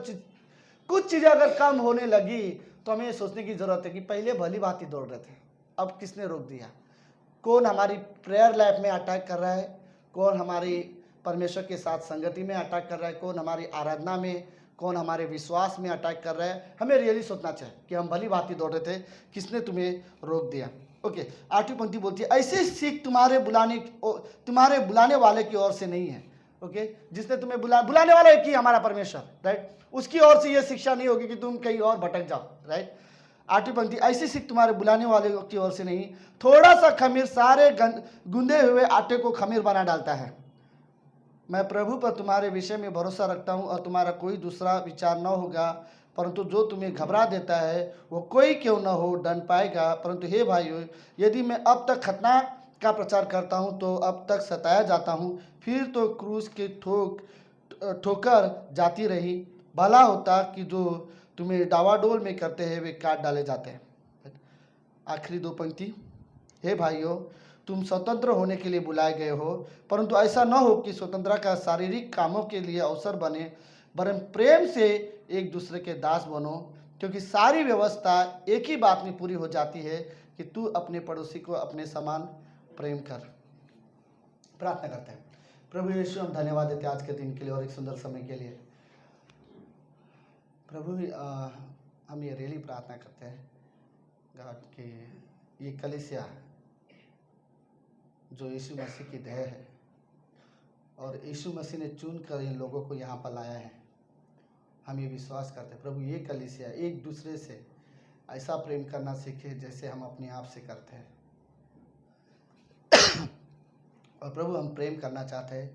कुछ चीज़ें अगर कम होने लगी तो हमें सोचने की ज़रूरत है कि पहले भली भांति दौड़ रहे थे, अब किसने रोक दिया? कौन हमारी प्रेयर लाइफ में अटैक कर रहा है? कौन हमारी परमेश्वर के साथ संगति में अटैक कर रहा है? कौन हमारी आराधना में, कौन हमारे विश्वास में अटैक कर रहा है? हमें रियली सोचना चाहिए कि हम भली भांति दौड़ रहे थे, किसने तुम्हें रोक दिया? ओके, 8वीं पंक्ति बोलती है, ऐसी सीख तुम्हारे बुलाने वाले की ओर से नहीं है। ओके, जिसने तुम्हें बुलाने वाला है कि हमारा परमेश्वर, राइट, उसकी ओर से यह शिक्षा नहीं होगी कि तुम कहीं और भटक जाओ। राइट, 8वीं पंक्ति, ऐसी सीख तुम्हारे बुलाने वाले की ओर से नहीं, थोड़ा सा खमीर सारे गूंदे हुए आटे को खमीर बना डालता है। मैं प्रभु पर तुम्हारे विषय में भरोसा रखता हूँ और तुम्हारा कोई दूसरा विचार न होगा, परंतु जो तुम्हें घबरा देता है वो कोई क्यों न हो दंड पाएगा। परंतु हे भाइयों, यदि मैं अब तक खतना का प्रचार करता हूँ तो अब तक सताया जाता हूँ, फिर तो क्रूस की ठोकर जाती रही। भला होता कि जो तुम्हें डावाडोल में करते हैं वे काट डाले जाते हैं। आखिरी 2 पंक्ति, हे भाइयों, तुम स्वतंत्र होने के लिए बुलाए गए हो, परंतु ऐसा न हो कि स्वतंत्रता का शारीरिक कामों के लिए अवसर बने, वरन प्रेम से एक दूसरे के दास बनो, क्योंकि सारी व्यवस्था एक ही बात में पूरी हो जाती है कि तू अपने पड़ोसी को अपने समान प्रेम कर। प्रार्थना करते हैं। प्रभु यीशु, हम धन्यवाद देते हैं आज के दिन के लिए और एक सुंदर समय के लिए। प्रभु हम ये रियली प्रार्थना करते हैं गॉड कि ये कलीसिया जो यीशु मसीह की देह है और यीशु मसीह ने चुन कर इन लोगों को यहाँ पर लाया है, हम ये विश्वास करते हैं प्रभु ये कलीसिया एक दूसरे से ऐसा प्रेम करना सीखे जैसे हम अपने आप से करते हैं। और प्रभु हम प्रेम करना चाहते हैं,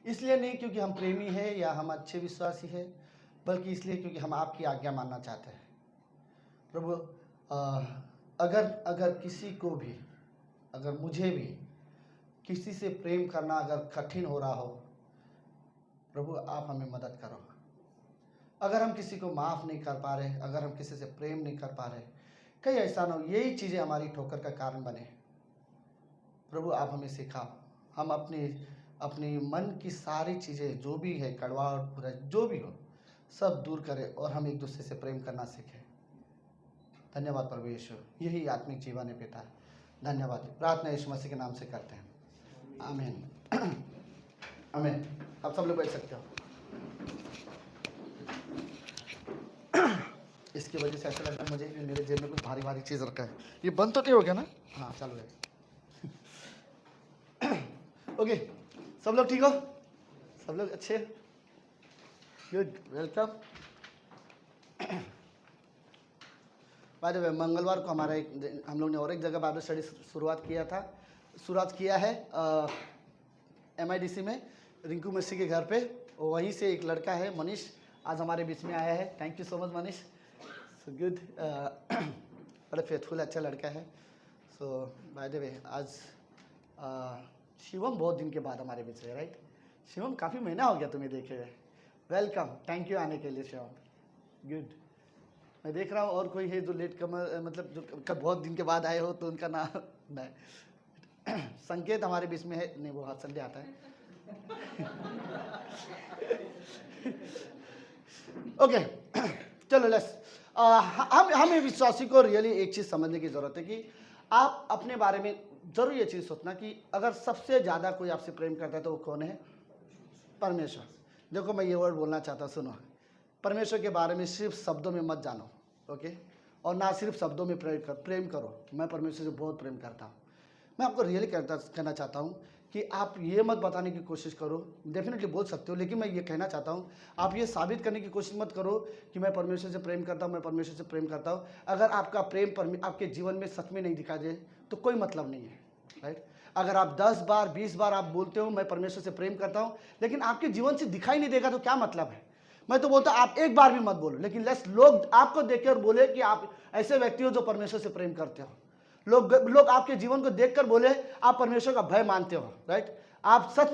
इसलिए नहीं क्योंकि हम प्रेमी हैं या हम अच्छे विश्वासी हैं, बल्कि इसलिए क्योंकि हम आपकी आज्ञा मानना चाहते हैं। प्रभु अगर किसी को भी, अगर मुझे भी किसी से प्रेम करना अगर कठिन हो रहा हो, प्रभु आप हमें मदद करो। अगर हम किसी को माफ़ नहीं कर पा रहे, अगर हम किसी से प्रेम नहीं कर पा रहे, कहीं ऐसा ना हो यही चीज़ें हमारी ठोकर का कारण बने। प्रभु आप हमें सिखाओ, हम अपनी मन की सारी चीज़ें जो भी है, कड़वाहट, बुराई जो भी हो, सब दूर करें और हम एक दूसरे से प्रेम करना सीखें। धन्यवाद प्रभु यीशु, यही आत्मिक जीवन है पिता। धन्यवाद। प्रार्थना यीशु मसीह के नाम से करते हैं, आमीन। आमीन। आप सब लोग बैठ सकते हो। इसकी वजह से ऐसा लगता है मुझे कि मेरे जेब में कुछ भारी भारी चीज़ रखा है। ये बंद तो नहीं हो गया ना? हाँ चालू है। ओके, सब लोग ठीक हो? सब लोग अच्छे? Good, welcome. By the way, मंगलवार को हम लोग ने और एक जगह बाइबल स्टडी शुरुआत किया है MIDC में, रिंकू मसीह के घर पे। वहीं से एक लड़का है मनीष, आज हमारे बीच में आया है। Thank you so much Manish, so good. बड़ा फेथफुल अच्छा लड़का है। सो बाय द वे, आज शिवम बहुत दिन के बाद हमारे बीच है, राइट? शिवम काफ़ी महीना हो गया तुम्हें देखे हुए। वेलकम, थैंक यू आने के लिए शिवम। गुड। मैं देख रहा हूँ और कोई है जो लेट कमर, मतलब जो बहुत दिन के बाद आए हो, तो उनका नाम नहीं। संकेत हमारे बीच में है, नहीं वो हर संडे आता है। ओके, चलो लेट्स हमें विश्वासी को रियली एक चीज़ समझने की ज़रूरत है कि आप अपने बारे में जरूर ये चीज़ सोचना कि अगर सबसे ज़्यादा कोई आपसे प्रेम करता है तो वो कौन है? परमेश्वर। देखो मैं ये वर्ड बोलना चाहता हूँ, सुनो। परमेश्वर के बारे में सिर्फ शब्दों में मत जानो, ओके? और ना सिर्फ शब्दों में प्रेम करो, मैं परमेश्वर से बहुत प्रेम करता हूँ। मैं आपको रियली कहना चाहता हूँ कि आप ये मत बताने की कोशिश करो, डेफिनेटली बोल सकते हो, लेकिन मैं ये कहना चाहता हूँ आप ये साबित करने की कोशिश मत करो कि मैं परमेश्वर से प्रेम करता हूँ, मैं परमेश्वर से प्रेम करता हूँ। अगर आपका प्रेम आपके जीवन में सच में नहीं दिखा दे तो कोई मतलब नहीं है, राइट? अगर आप 10 बार 20 बार आप बोलते हो मैं परमेश्वर से प्रेम करता हूँ, लेकिन आपके जीवन से दिखाई नहीं देगा तो क्या मतलब है? मैं तो बोलता आप एक बार भी मत बोलो, लेकिन लोग आपको देखकर बोले कि आप ऐसे व्यक्ति हो जो परमेश्वर से प्रेम करते हो। लोग आपके जीवन को देखकर बोले आप परमेश्वर का भय मानते हो, राइट? आप सच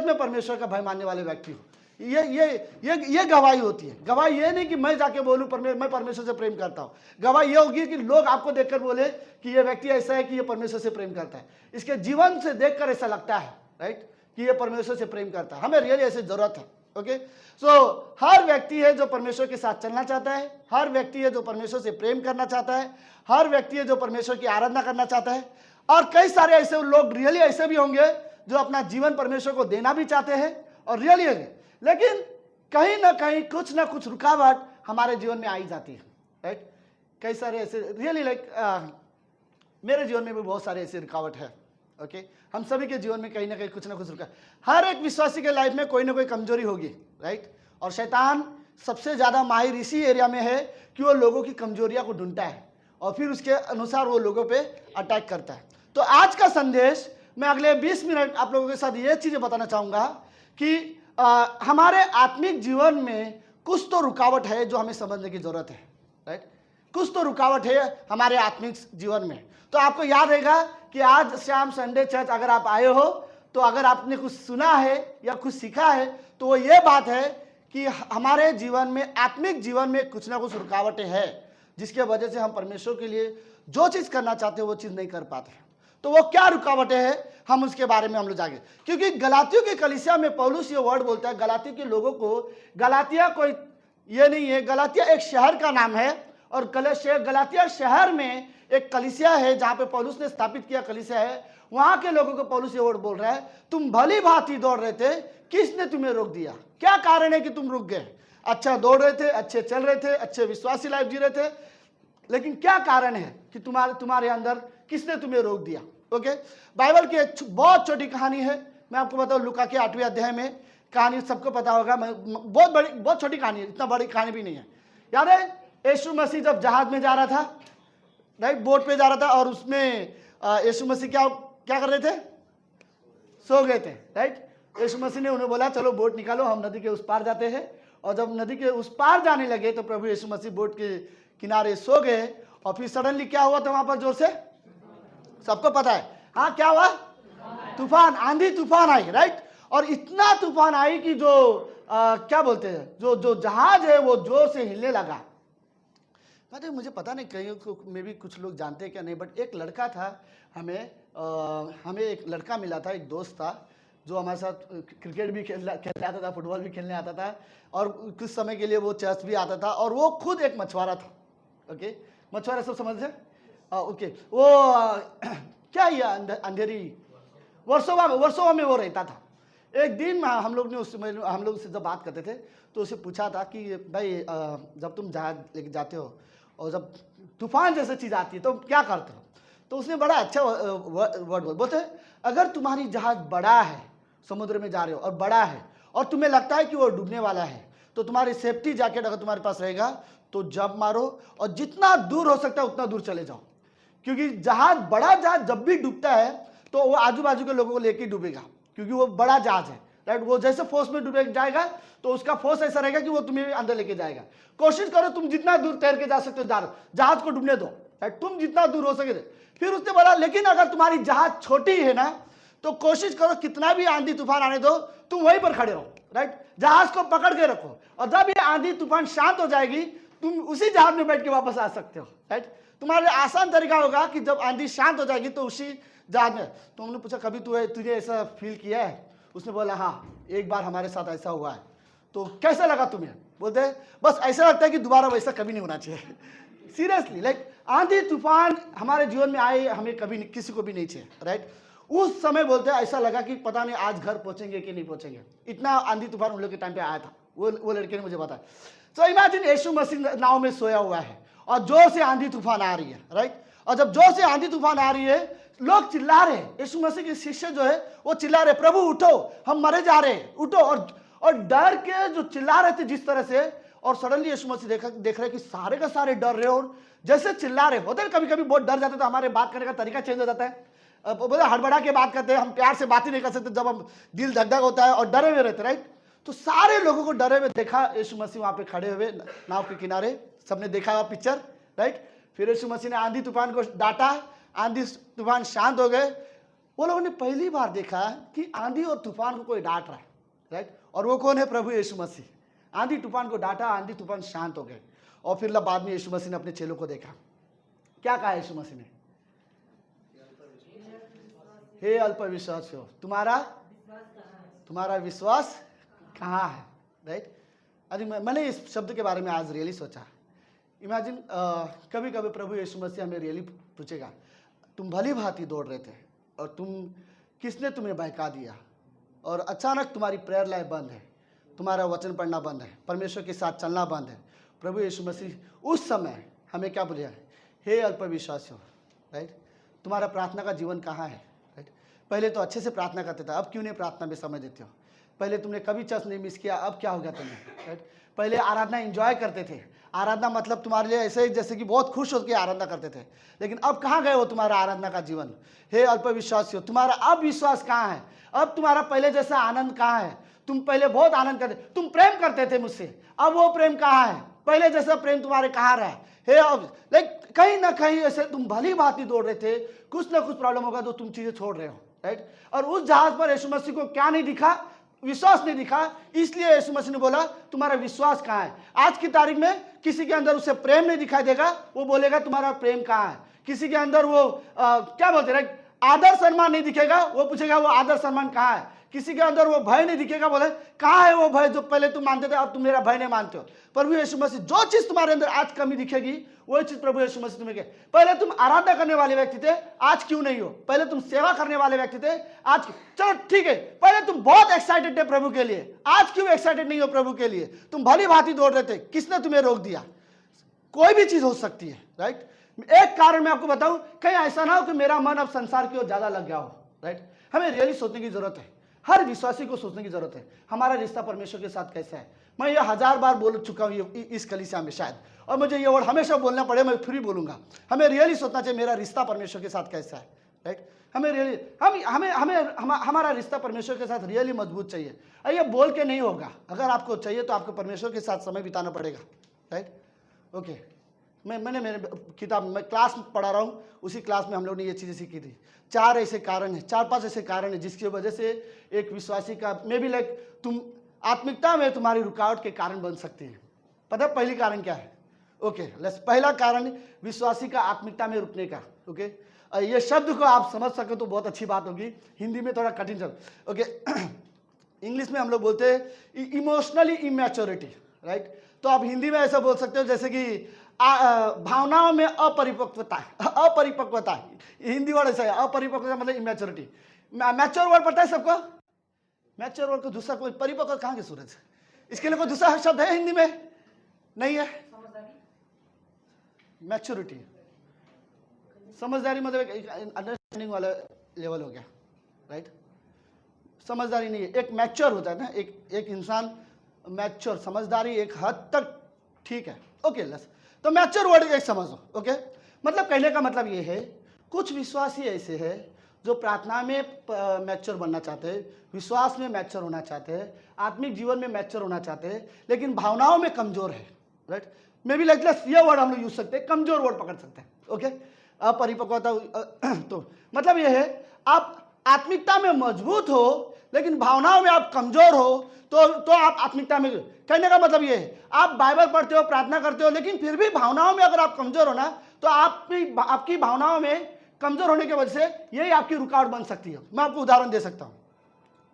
में परमेश्वर का भय मानने वाले व्यक्ति हो। ये गवाही होती है। गवाही ये नहीं कि मैं जाके बोलूं मैं परमेश्वर से प्रेम करता हूं। गवाही ये होगी कि लोग आपको देखकर बोले कि ये व्यक्ति ऐसा है कि ये परमेश्वर से प्रेम करता है। इसके जीवन से देखकर ऐसा लगता है, राइट, कि ये परमेश्वर से प्रेम करता है। हमें रियली ऐसी जरूरत है, ओके? सो हर व्यक्ति है जो परमेश्वर के साथ चलना चाहता है, हर व्यक्ति है जो परमेश्वर से प्रेम करना चाहता है, हर व्यक्ति है जो परमेश्वर की आराधना करना चाहता है। और कई सारे ऐसे लोग रियली ऐसे भी होंगे जो अपना जीवन परमेश्वर को देना भी चाहते हैं और रियली है, लेकिन कहीं ना कहीं कुछ ना कुछ रुकावट हमारे जीवन में आई जाती है, राइट? कई सारे ऐसे रियली मेरे जीवन में भी बहुत सारे ऐसे रुकावट है, ओके? हम सभी के जीवन में कहीं ना कहीं कुछ ना कुछ हर एक विश्वासी के लाइफ में कोई ना कोई कमजोरी होगी, राइट? और शैतान सबसे ज़्यादा माहिर इसी एरिया में है कि वो लोगों की कमजोरियां को ढूंढता है और फिर उसके अनुसार वो लोगों पे अटैक करता है। तो आज का संदेश मैं अगले 20 मिनट आप लोगों के साथ ये चीज़ें बताना चाहूँगा कि हमारे आत्मिक जीवन में कुछ तो रुकावट है जो हमें समझने की जरूरत है, राइट? कुछ तो रुकावट है हमारे आत्मिक जीवन में। तो आपको याद रहेगा कि आज शाम संडे चर्च अगर आप आए हो तो अगर आपने कुछ सुना है या कुछ सीखा है तो वो ये बात है कि हमारे जीवन में, आत्मिक जीवन में कुछ ना कुछ रुकावटें हैं जिसके वजह से हम परमेश्वर के लिए जो चीज़ करना चाहते हैं वो चीज़ नहीं कर पाते। तो वो क्या रुकावटें हैं, हम उसके बारे में हम लोग जाएंगे। क्योंकि गलातियों की कलीसिया में पौलुस ये वर्ड बोलता है गलातियों के लोगों को, गलातिया कोई ये नहीं है, गलातिया एक शहर का नाम है, और गलातिया शहर में एक कलीसिया है जहां पे पौलुस ने स्थापित किया कलीसिया है। वहां के लोगों को पौलुस ये वर्ड बोल रहा है, तुम भली भांति दौड़ रहे थे, किसने तुम्हें रोक दिया? क्या कारण है कि तुम रुक गए? अच्छा दौड़ रहे थे, अच्छे चल रहे थे, अच्छे विश्वासी लाइफ जी रहे थे, लेकिन क्या कारण है कि तुम्हारे अंदर किसने तुम्हें रोक दिया? ओके, बाइबल की एक बहुत छोटी कहानी है, मैं आपको बताऊं, लूका के 8वें अध्याय में कहानी सबको पता होगा, बहुत छोटी कहानी है, इतना बड़ी कहानी भी नहीं है। याद है यीशु मसीह जब जहाज में जा रहा था, राइट, बोट पे जा रहा था, और उसमें यीशु मसीह क्या कर रहे थे? सो गए थे, राइट। यीशु मसीह ने उन्हें बोला चलो बोट निकालो, हम नदी के उस पार जाते हैं। और जब नदी के उस पार जाने लगे तो प्रभु यीशु मसीह बोट के किनारे सो गए, और फिर सडनली क्या हुआ था वहां पर? जोर से सबको पता है, हाँ क्या हुआ? तूफान, आंधी तूफान आई, राइट। और इतना तूफान आई कि जो क्या बोलते हैं, जो जहाज है वो जोर से हिलने लगा। मुझे पता नहीं कहीं में भी कुछ लोग जानते हैं क्या नहीं, बट एक लड़का था, हमें एक लड़का मिला था, एक दोस्त था, जो हमारे साथ क्रिकेट भी खेलने आता था, फुटबॉल भी खेलने आता था, और कुछ समय के लिए वो चर्च भी आता था, और वो खुद एक मछुआरा था। ओके, मछुआरा सब समझ है? ओके, वो क्या ये अंधेरी वर्सोवा में वो रहता था। एक दिन हम लोग से जब बात करते थे तो उसे पूछा था कि भाई जब तुम जहाज लेके जाते हो और जब तूफान जैसे चीज़ आती है तो क्या करते हो? तो उसने बड़ा अच्छा वर्ड बोलते, अगर तुम्हारी जहाज बड़ा है, समुद्र में जा रहे हो और बड़ा है, और तुम्हें लगता है कि वो डूबने वाला है, तो तुम्हारी सेफ्टी जैकेट अगर तुम्हारे पास रहेगा तो जंप मारो और जितना दूर हो सकता है उतना दूर चले जाओ। क्योंकि बड़ा जहाज जब भी डूबता है तो वो आजू बाजू के लोगों को लेके डूबेगा, क्योंकि वो बड़ा जहाज है, राइट। वो जैसे फोर्स में डूबे जाएगा तो उसका फोर्स ऐसा रहेगा कि वो तुम्हें अंदर लेके जाएगा। कोशिश करो तुम जितना दूर तैर के जा सकते हो, जहाज को डूबने दो, राइट, तुम जितना दूर हो सके। फिर उसने बोला लेकिन अगर तुम्हारी जहाज छोटी है ना, तो कोशिश करो कितना भी आंधी तूफान आने दो, तुम वहीं पर खड़े रहो, राइट, जहाज को पकड़ के रखो, और जब ये आंधी तूफान शांत हो जाएगी तुम उसी जहाज में बैठ के वापस आ सकते हो, राइट। तुम्हारे आसान तरीका होगा कि जब आंधी शांत हो जाएगी तो उसी जहाज में। तो हमने पूछा कभी तुझे ऐसा फील किया है? उसने बोला हाँ, एक बार हमारे साथ ऐसा हुआ है। तो कैसा लगा तुम्हें? बोलते बस ऐसा लगता है कि दोबारा वैसा कभी नहीं होना चाहिए। सीरियसली, लाइक आंधी तूफान हमारे जीवन में आए, हमें कभी किसी को भी नहीं चाहिए, राइट। उस समय बोलते हैं ऐसा लगा कि पता नहीं आज घर पहुंचेंगे कि नहीं पहुंचेंगे, इतना आंधी तूफान उन लोग के टाइम पे आया था। वो लड़के ने मुझे बताया। सो इमेजिन यीशु मसीह नाव में सोया हुआ है और जोर से आंधी तूफान आ रही है, राइट। और जब जोर से आंधी तूफान आ रही है, लोग चिल्ला रहे हैं, यीशु मसीह के शिष्य जो है वो चिल्ला रहे, प्रभु उठो, हम मरे जा रहे हैं, उठो। और डर के जो चिल्ला रहे थे जिस तरह से, और सडनली यीशु मसीह देख रहे कि सारे का सारे डर रहे, और जैसे चिल्ला रहे होते हैं, कभी कभी बहुत डर जाते तो हमारे बात करने का तरीका चेंज हो जाता है, बोले हड़बड़ा के बात करते हैं, हम प्यार से बात ही नहीं कर सकते जब हम दिल धक धक होता है और डरे हुए रहते, राइट। तो सारे लोगों को डरे हुए देखा यीशु मसीह वहां पे खड़े हुए नाव के किनारे, सबने देखा हुआ पिक्चर, राइट। फिर यीशु मसीह ने आंधी तूफान को डांटा, आंधी तूफान शांत हो गए। वो लोगों ने पहली बार देखा कि आंधी और तूफान को कोई डांट रहा है, राइट। और वो कौन है? प्रभु यीशु मसीह। आंधी तूफान को डांटा, आंधी तूफान शांत हो गए। और फिर बाद में यीशु मसीह ने अपने चेलों को देखा, क्या कहा यीशु मसीह ने? हे अल्पविश्वास हो, तुम्हारा विश्वास कहाँ है, राइट। अरे मैंने इस शब्द के बारे में आज रियली सोचा। इमेजिन कभी कभी प्रभु यीशु मसीह हमें रियली पूछेगा, तुम भली भांति दौड़ रहे थे और किसने तुम्हें बहका दिया, और अचानक तुम्हारी प्रेयर लाइफ बंद है, तुम्हारा वचन पढ़ना बंद है, परमेश्वर के साथ चलना बंद है। प्रभु यीशु मसीह उस समय हमें क्या बोलेगा? हे अल्पविश्वास हो, राइट, तुम्हारा प्रार्थना का जीवन कहाँ है, राइट। पहले तो अच्छे से प्रार्थना करते थे, अब क्यों नहीं प्रार्थना में समय देते हो? पहले तुमने कभी चर्च नहीं मिस किया, अब क्या हो गया तुम्हें, राइट। पहले आराधना एंजॉय करते थे, आराधना मतलब तुम्हारे लिए ऐसे ही जैसे कि बहुत खुश होकर आराधना करते थे, लेकिन अब कहाँ गए हो तुम्हारा आराधना का जीवन? हे अल्पविश्वासी हो, तुम्हारा अब विश्वास कहाँ है? अब तुम्हारा पहले जैसा आनंद कहाँ है? तुम पहले बहुत आनंद करते, तुम प्रेम करते थे मुझसे, अब वो प्रेम कहाँ है? पहले जैसा प्रेम तुम्हारे कहाँ रहा? हे अब लाइक कहीं ना कहीं ऐसे तुम भली भांति दौड़ रहे थे, कुछ ना कुछ प्रॉब्लम होगा तो तुम चीजें छोड़ रहे हो, राइट। और उस जहाज पर यीशु मसीह को क्या नहीं दिखा? विश्वास नहीं दिखा। इसलिए यीशु मसीह ने बोला तुम्हारा विश्वास कहाँ है? आज की तारीख में किसी के अंदर उसे प्रेम नहीं दिखाई देगा, वो बोलेगा तुम्हारा प्रेम कहाँ है। किसी के अंदर वो क्या बोलते हैं, आदर सम्मान नहीं दिखेगा, वो पूछेगा वो आदर सम्मान कहाँ है। किसी के अंदर वो भय नहीं दिखेगा, बोले कहाँ है वो भय जो पहले तुम मानते थे अब तुम मेरा भय नहीं मानते हो। प्रभु यीशु मसीह जो चीज तुम्हारे अंदर आज कमी दिखेगी वही चीज प्रभु यीशु मसीह तुम्हें कहे। पहले तुम आराधना करने वाले व्यक्ति थे, आज क्यों नहीं हो। पहले तुम सेवा करने वाले व्यक्ति थे, आज चलो ठीक है। पहले तुम बहुत एक्साइटेड थे प्रभु के लिए, आज क्यों एक्साइटेड नहीं हो प्रभु के लिए। तुम भली भांति दौड़ रहे थे, किसने तुम्हें रोक दिया। कोई भी चीज हो सकती है, राइट। एक कारण मैं आपको बताऊं, कहीं ऐसा ना हो कि मेरा मन अब संसार की ओर ज्यादा लग गया हो, राइट। हमें रियली सोचने की जरूरत है, हर विश्वासी को सोचने की जरूरत है हमारा रिश्ता परमेश्वर के साथ कैसा है। मैं ये 1000 बार बोल चुका हूँ इस कलीसिया में शायद, और मुझे ये वर्ड हमेशा बोलना पड़े, मैं फिर भी बोलूंगा। हमें रियली सोचना चाहिए मेरा रिश्ता परमेश्वर के साथ कैसा है, राइट। हमें रियली हमारा रिश्ता परमेश्वर के साथ रियली मजबूत चाहिए। ये बोल के नहीं होगा, अगर आपको चाहिए तो आपको परमेश्वर के साथ समय बिताना पड़ेगा, राइट। ओके, मैंने मेरे किताब में क्लास पढ़ा रहा हूँ, उसी क्लास में हम लोग ने ये चीज़ें सीखी थी। 4 ऐसे कारण हैं, 4-5 ऐसे कारण हैं जिसकी वजह से एक विश्वासी का मे बी लाइक तुम आत्मिकता में तुम्हारी रुकावट के कारण बन सकती है। पता है पहली कारण क्या है। ओके लेट्स, पहला कारण विश्वासी का आत्मिकता में रुकने का। ओके ये शब्द को आप समझ सके तो बहुत अच्छी बात होगी, हिंदी में थोड़ा कठिन शब्द। ओके इंग्लिश में हम लोग बोलते हैं इमोशनली इमैच्योरिटी, राइट। तो आप हिंदी में ऐसा बोल सकते हो जैसे कि भावनाओं में अपरिपक्वता। अपरिपक्वता हिंदी वर्ड ऐसा है, अपरिपक्वता मतलब इमैच्योरिटी। मैच्योर वर्ड पता है सबको, मैच्योर वर्ड को दूसरा कोई परिपक्व कहाँ के सूरज, इसके लिए कोई दूसरा शब्द है हिंदी में नहीं है। मैच्योरिटी समझदारी मतलब अंडरस्टैंडिंग वाला लेवल हो गया, राइट। समझदारी नहीं है, एक मैच्योर होता है ना, एक इंसान मैच्योर, समझदारी एक हद तक ठीक है। ओके लेट्स, तो मैच्योर वर्ड एक समझो। ओके मतलब कहने का मतलब ये है कुछ विश्वासी ऐसे हैं जो प्रार्थना में मैच्योर बनना चाहते हैं, विश्वास में मैच्योर होना चाहते हैं, आत्मिक जीवन में मैच्योर होना चाहते हैं, लेकिन भावनाओं में कमजोर है, राइट। मे बी लाइक ये वर्ड हम लोग यूज सकते हैं, कमजोर वर्ड पकड़ सकते हैं। ओके अपरिपक्वता तो मतलब ये है आप आत्मिकता में मजबूत हो लेकिन भावनाओं में आप कमजोर हो, तो आप आत्मिकता में, कहने का मतलब ये है आप बाइबल पढ़ते हो, प्रार्थना करते हो, लेकिन फिर भी भावनाओं में अगर आप कमजोर हो ना, तो आपकी भावनाओं में कमजोर होने की वजह से यही आपकी रुकावट बन सकती है। मैं आपको उदाहरण दे सकता हूँ।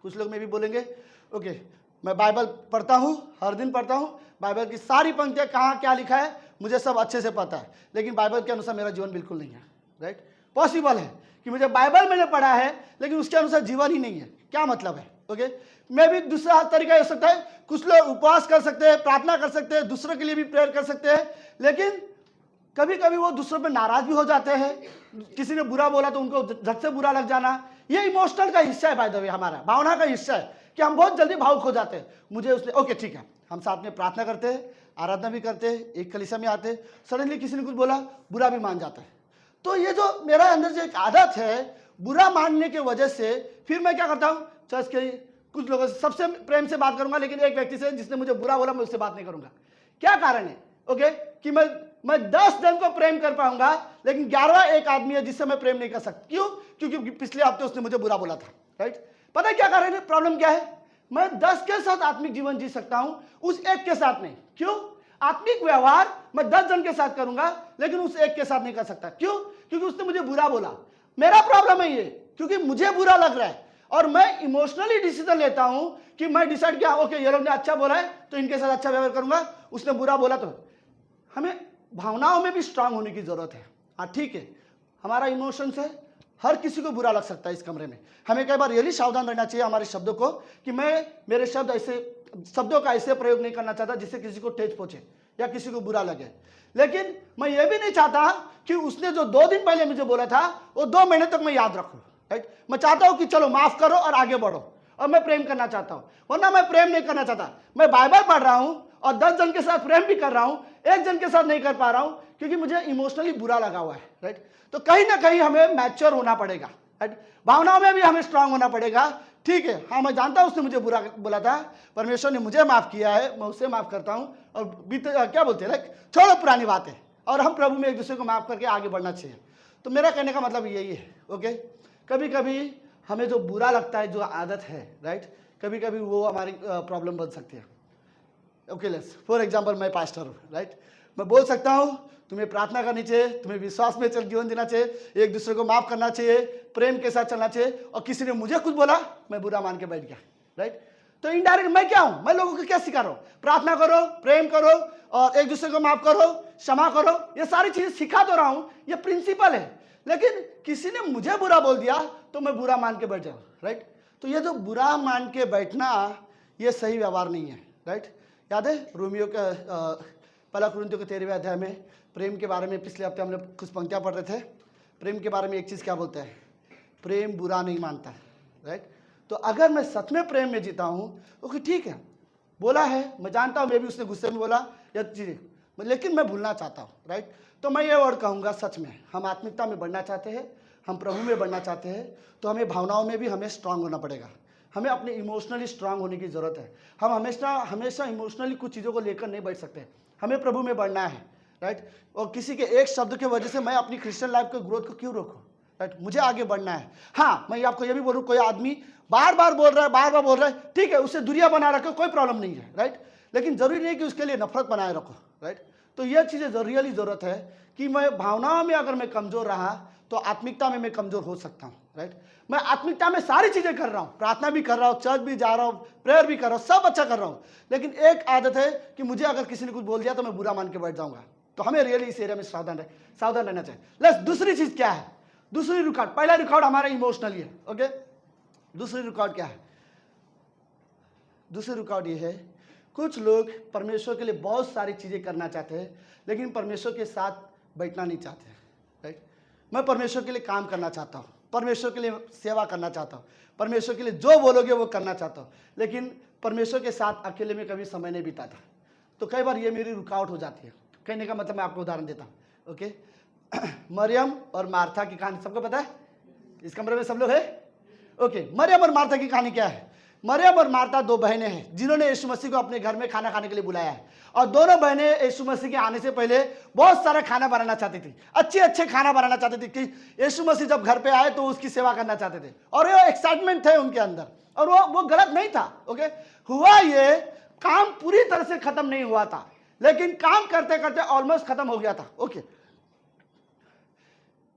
कुछ लोग में भी बोलेंगे ओके मैं बाइबल पढ़ता हूँ, हर दिन पढ़ता हूँ, बाइबल की सारी पंक्तियाँ कहाँ क्या लिखा है मुझे सब अच्छे से पता है, लेकिन बाइबल के अनुसार मेरा जीवन बिल्कुल नहीं है, राइट। पॉसिबल है कि मुझे बाइबल मैंने पढ़ा है लेकिन उसके अनुसार जीवन ही नहीं है। क्या मतलब है। ओके मैं भी दूसरा तरीका हो सकता है, कुछ लोग उपवास कर सकते हैं, प्रार्थना कर सकते हैं, दूसरों के लिए भी प्रेयर कर सकते हैं, लेकिन कभी कभी वो दूसरों पे नाराज भी हो जाते हैं। किसी ने बुरा बोला तो उनको झट से बुरा लग जाना, ये इमोशनल का हिस्सा है, बाय द वे हमारा भावना का हिस्सा है कि हम बहुत जल्दी भावुक हो जाते हैं। मुझे उसने ओके ठीक है, हम साथ में प्रार्थना करते हैं, आराधना भी करते हैं, एक कलीसिया में आते हैं, सडनली किसी ने कुछ बोला, बुरा भी मान जाता है। तो ये जो मेरा अंदर जो एक आदत है बुरा मानने की वजह से, फिर मैं क्या करता हूँ, चर्च के कुछ लोगों से सबसे प्रेम से बात करूंगा, लेकिन एक व्यक्ति से जिसने मुझे बुरा बोला मैं उससे बात नहीं करूंगा। क्या कारण है। ओके कि मैं 10 जन को प्रेम कर पाऊंगा, लेकिन 11वां एक आदमी है जिससे मैं प्रेम नहीं कर सकता। क्यों, क्योंकि पिछले हफ्ते उसने मुझे बुरा बोला था, राइट। पता है क्या कारण है, प्रॉब्लम क्या है। मैं 10 के साथ आत्मिक जीवन जी सकता हूं, उस एक के साथ नहीं। क्यों, आत्मिक व्यवहार मैं 10 जन के साथ करूंगा, लेकिन उस एक के साथ नहीं कर सकता। क्यों, क्योंकि उसने मुझे बुरा बोला। मेरा प्रॉब्लम है ये, क्योंकि मुझे बुरा लग रहा है और मैं इमोशनली डिसीजन लेता हूं कि मैं डिसाइड किया ओके ये लोग ने अच्छा बोला है तो इनके साथ अच्छा व्यवहार करूंगा, उसने बुरा बोला तो। हमें भावनाओं में भी स्ट्रांग होने की जरूरत है। हाँ ठीक है, हमारा इमोशंस है, हर किसी को बुरा लग सकता है इस कमरे में। हमें कई बार रियली सावधान रहना चाहिए हमारे शब्दों को, कि मैं मेरे शब्दों का ऐसे प्रयोग नहीं करना चाहता जिससे किसी को ठेस पहुंचे या किसी को बुरा लगे। लेकिन मैं ये भी नहीं चाहता कि उसने जो 2 दिन पहले मुझे बोला था वो 2 महीने तक मैं याद रखूं, राइट। मैं चाहता हूं कि चलो माफ करो और आगे बढ़ो, और मैं प्रेम करना चाहता हूं, वरना मैं प्रेम नहीं करना चाहता। मैं बाइबल पढ़ रहा हूं और 10 जन के साथ प्रेम भी कर रहा हूं, 1 जन के साथ नहीं कर पा रहा हूं क्योंकि मुझे इमोशनली बुरा लगा हुआ है, राइट। तो कहीं ना कहीं हमें मैच्योर होना पड़ेगा, राइट। भावनाओं में भी हमें स्ट्रांग होना पड़ेगा। ठीक है, हाँ मैं जानता हूं उसने मुझे बुरा बोला था, परमेश्वर ने मुझे माफ किया है, मैं उससे माफ करता हूं, और क्या बोलते हैं, लाइक छोड़ो पुरानी बातें, और हम प्रभु में एक दूसरे को माफ करके आगे बढ़ना चाहिए। तो मेरा कहने का मतलब यही है। ओके कभी कभी हमें जो बुरा लगता है, जो आदत है, राइट, कभी कभी वो हमारी प्रॉब्लम बन सकती है। ओके लेट्स फॉर एग्जांपल मैं पास्टर हूँ, राइट। मैं बोल सकता हूँ तुम्हें प्रार्थना करनी चाहिए, तुम्हें विश्वास में चल जीवन जीना चाहिए, एक दूसरे को माफ करना चाहिए, प्रेम के साथ चलना चाहिए। और किसी ने मुझे कुछ बोला, मैं बुरा मान के बैठ गया, राइट? तो इनडायरेक्ट मैं क्या हूं? मैं लोगों को क्या सिखा रहा हूं? प्रार्थना करो, प्रेम करो और एक दूसरे को माफ करो, क्षमा करो। ये सारी चीजें सिखा तो रहा हूं, ये प्रिंसिपल है। लेकिन किसी ने मुझे बुरा बोल दिया तो मैं बुरा मान के बैठ जाऊं, राइट? तो ये जो बुरा मान के बैठना, ये सही व्यवहार नहीं है, राइट? याद है रोमियो का पहला कुरिन्थियों के 13वें अध्याय में प्रेम के बारे में पिछले हफ्ते हमने कुछ पंक्तियां पढ़ रहे थे। प्रेम के बारे में एक चीज क्या बोलते हैं? प्रेम बुरा नहीं मानता, राइट? तो अगर मैं सच में प्रेम में जीता हूं, ओके ठीक है, बोला है, मैं जानता हूं मे भी उसने गुस्से में बोला या चीजें, लेकिन मैं भूलना चाहता हूं, राइट? तो मैं ये वर्ड कहूंगा, सच में हम आत्मिकता में बढ़ना चाहते हैं, हम प्रभु में बढ़ना चाहते हैं, तो हमें भावनाओं में भी हमें स्ट्रांग होना पड़ेगा। हमें अपने इमोशनली स्ट्रांग होने की जरूरत है। हम हमेशा इमोशनली कुछ चीज़ों को लेकर नहीं बैठ सकते। हमें प्रभु में बढ़ना है, राइट? और किसी के एक शब्द की वजह से मैं अपनी क्रिश्चियन लाइफ के ग्रोथ को क्यों रोकूं, राइट? मुझे आगे बढ़ना है। हाँ, मैं आपको ये भी बोलूँ, कोई आदमी बार बार बोल रहा है, ठीक है, उससे दूरिया बना रखो, कोई प्रॉब्लम नहीं है, राइट? लेकिन जरूरी नहीं कि उसके लिए नफरत बनाए रखो, राइट? तो यह चीज़ें रियली जरूरत है कि मैं भावनाओं में अगर मैं कमजोर रहा तो आत्मिकता में मैं कमजोर हो सकता हूँ, राइट? मैं आत्मिकता में सारी चीजें कर रहा हूँ, प्रार्थना भी कर रहा हूँ, चर्च भी जा रहा हूँ, प्रेयर भी कर रहा हूँ, सब अच्छा कर रहा हूँ, लेकिन एक आदत है कि मुझे अगर किसी ने कुछ बोल दिया तो मैं बुरा मान के बैठ जाऊंगा। तो हमें रियली इस एरिया में सावधान रहना चाहिए। लेट्स दूसरी चीज क्या है? दूसरी रिकॉर्ड, पहला रिकॉर्ड हमारा इमोशनली है, ओके? दूसरी रिकॉर्ड क्या है? दूसरी रिकॉर्ड ये है, कुछ लोग परमेश्वर के लिए बहुत सारी चीजें करना चाहते हैं लेकिन परमेश्वर के साथ बैठना नहीं चाहते, राइट? मैं परमेश्वर के लिए काम करना चाहता हूँ, परमेश्वर के लिए सेवा करना चाहता हूँ, परमेश्वर के लिए जो बोलोगे वो करना चाहता हूँ, लेकिन परमेश्वर के साथ अकेले में कभी समय नहीं बिताता। तो कई बार ये मेरी रुकावट हो जाती है। कहने का मतलब मैं आपको उदाहरण देता हूँ, ओके? मरियम और मार्था की कहानी सबको पता है? इस कमरे में सब लोग है, ओके? मरियम और मार्था की कहानी क्या है? मरियम और मार्था दो बहनें हैं जिन्होंने यीशु मसीह को अपने घर में खाना खाने के लिए बुलाया है। और दोनों बहनें यीशु मसीह के आने से पहले बहुत सारा खाना बनाना चाहती थी, अच्छे खाना बनाना चाहती थी कि यीशु मसीह जब घर पे आए तो उसकी सेवा करना चाहते थे, और वो एक्साइटमेंट थे उनके अंदर, और वो गलत नहीं था, ओके? हुआ ये, काम पूरी तरह से खत्म नहीं हुआ था, लेकिन काम करते करते ऑलमोस्ट खत्म हो गया था, ओके?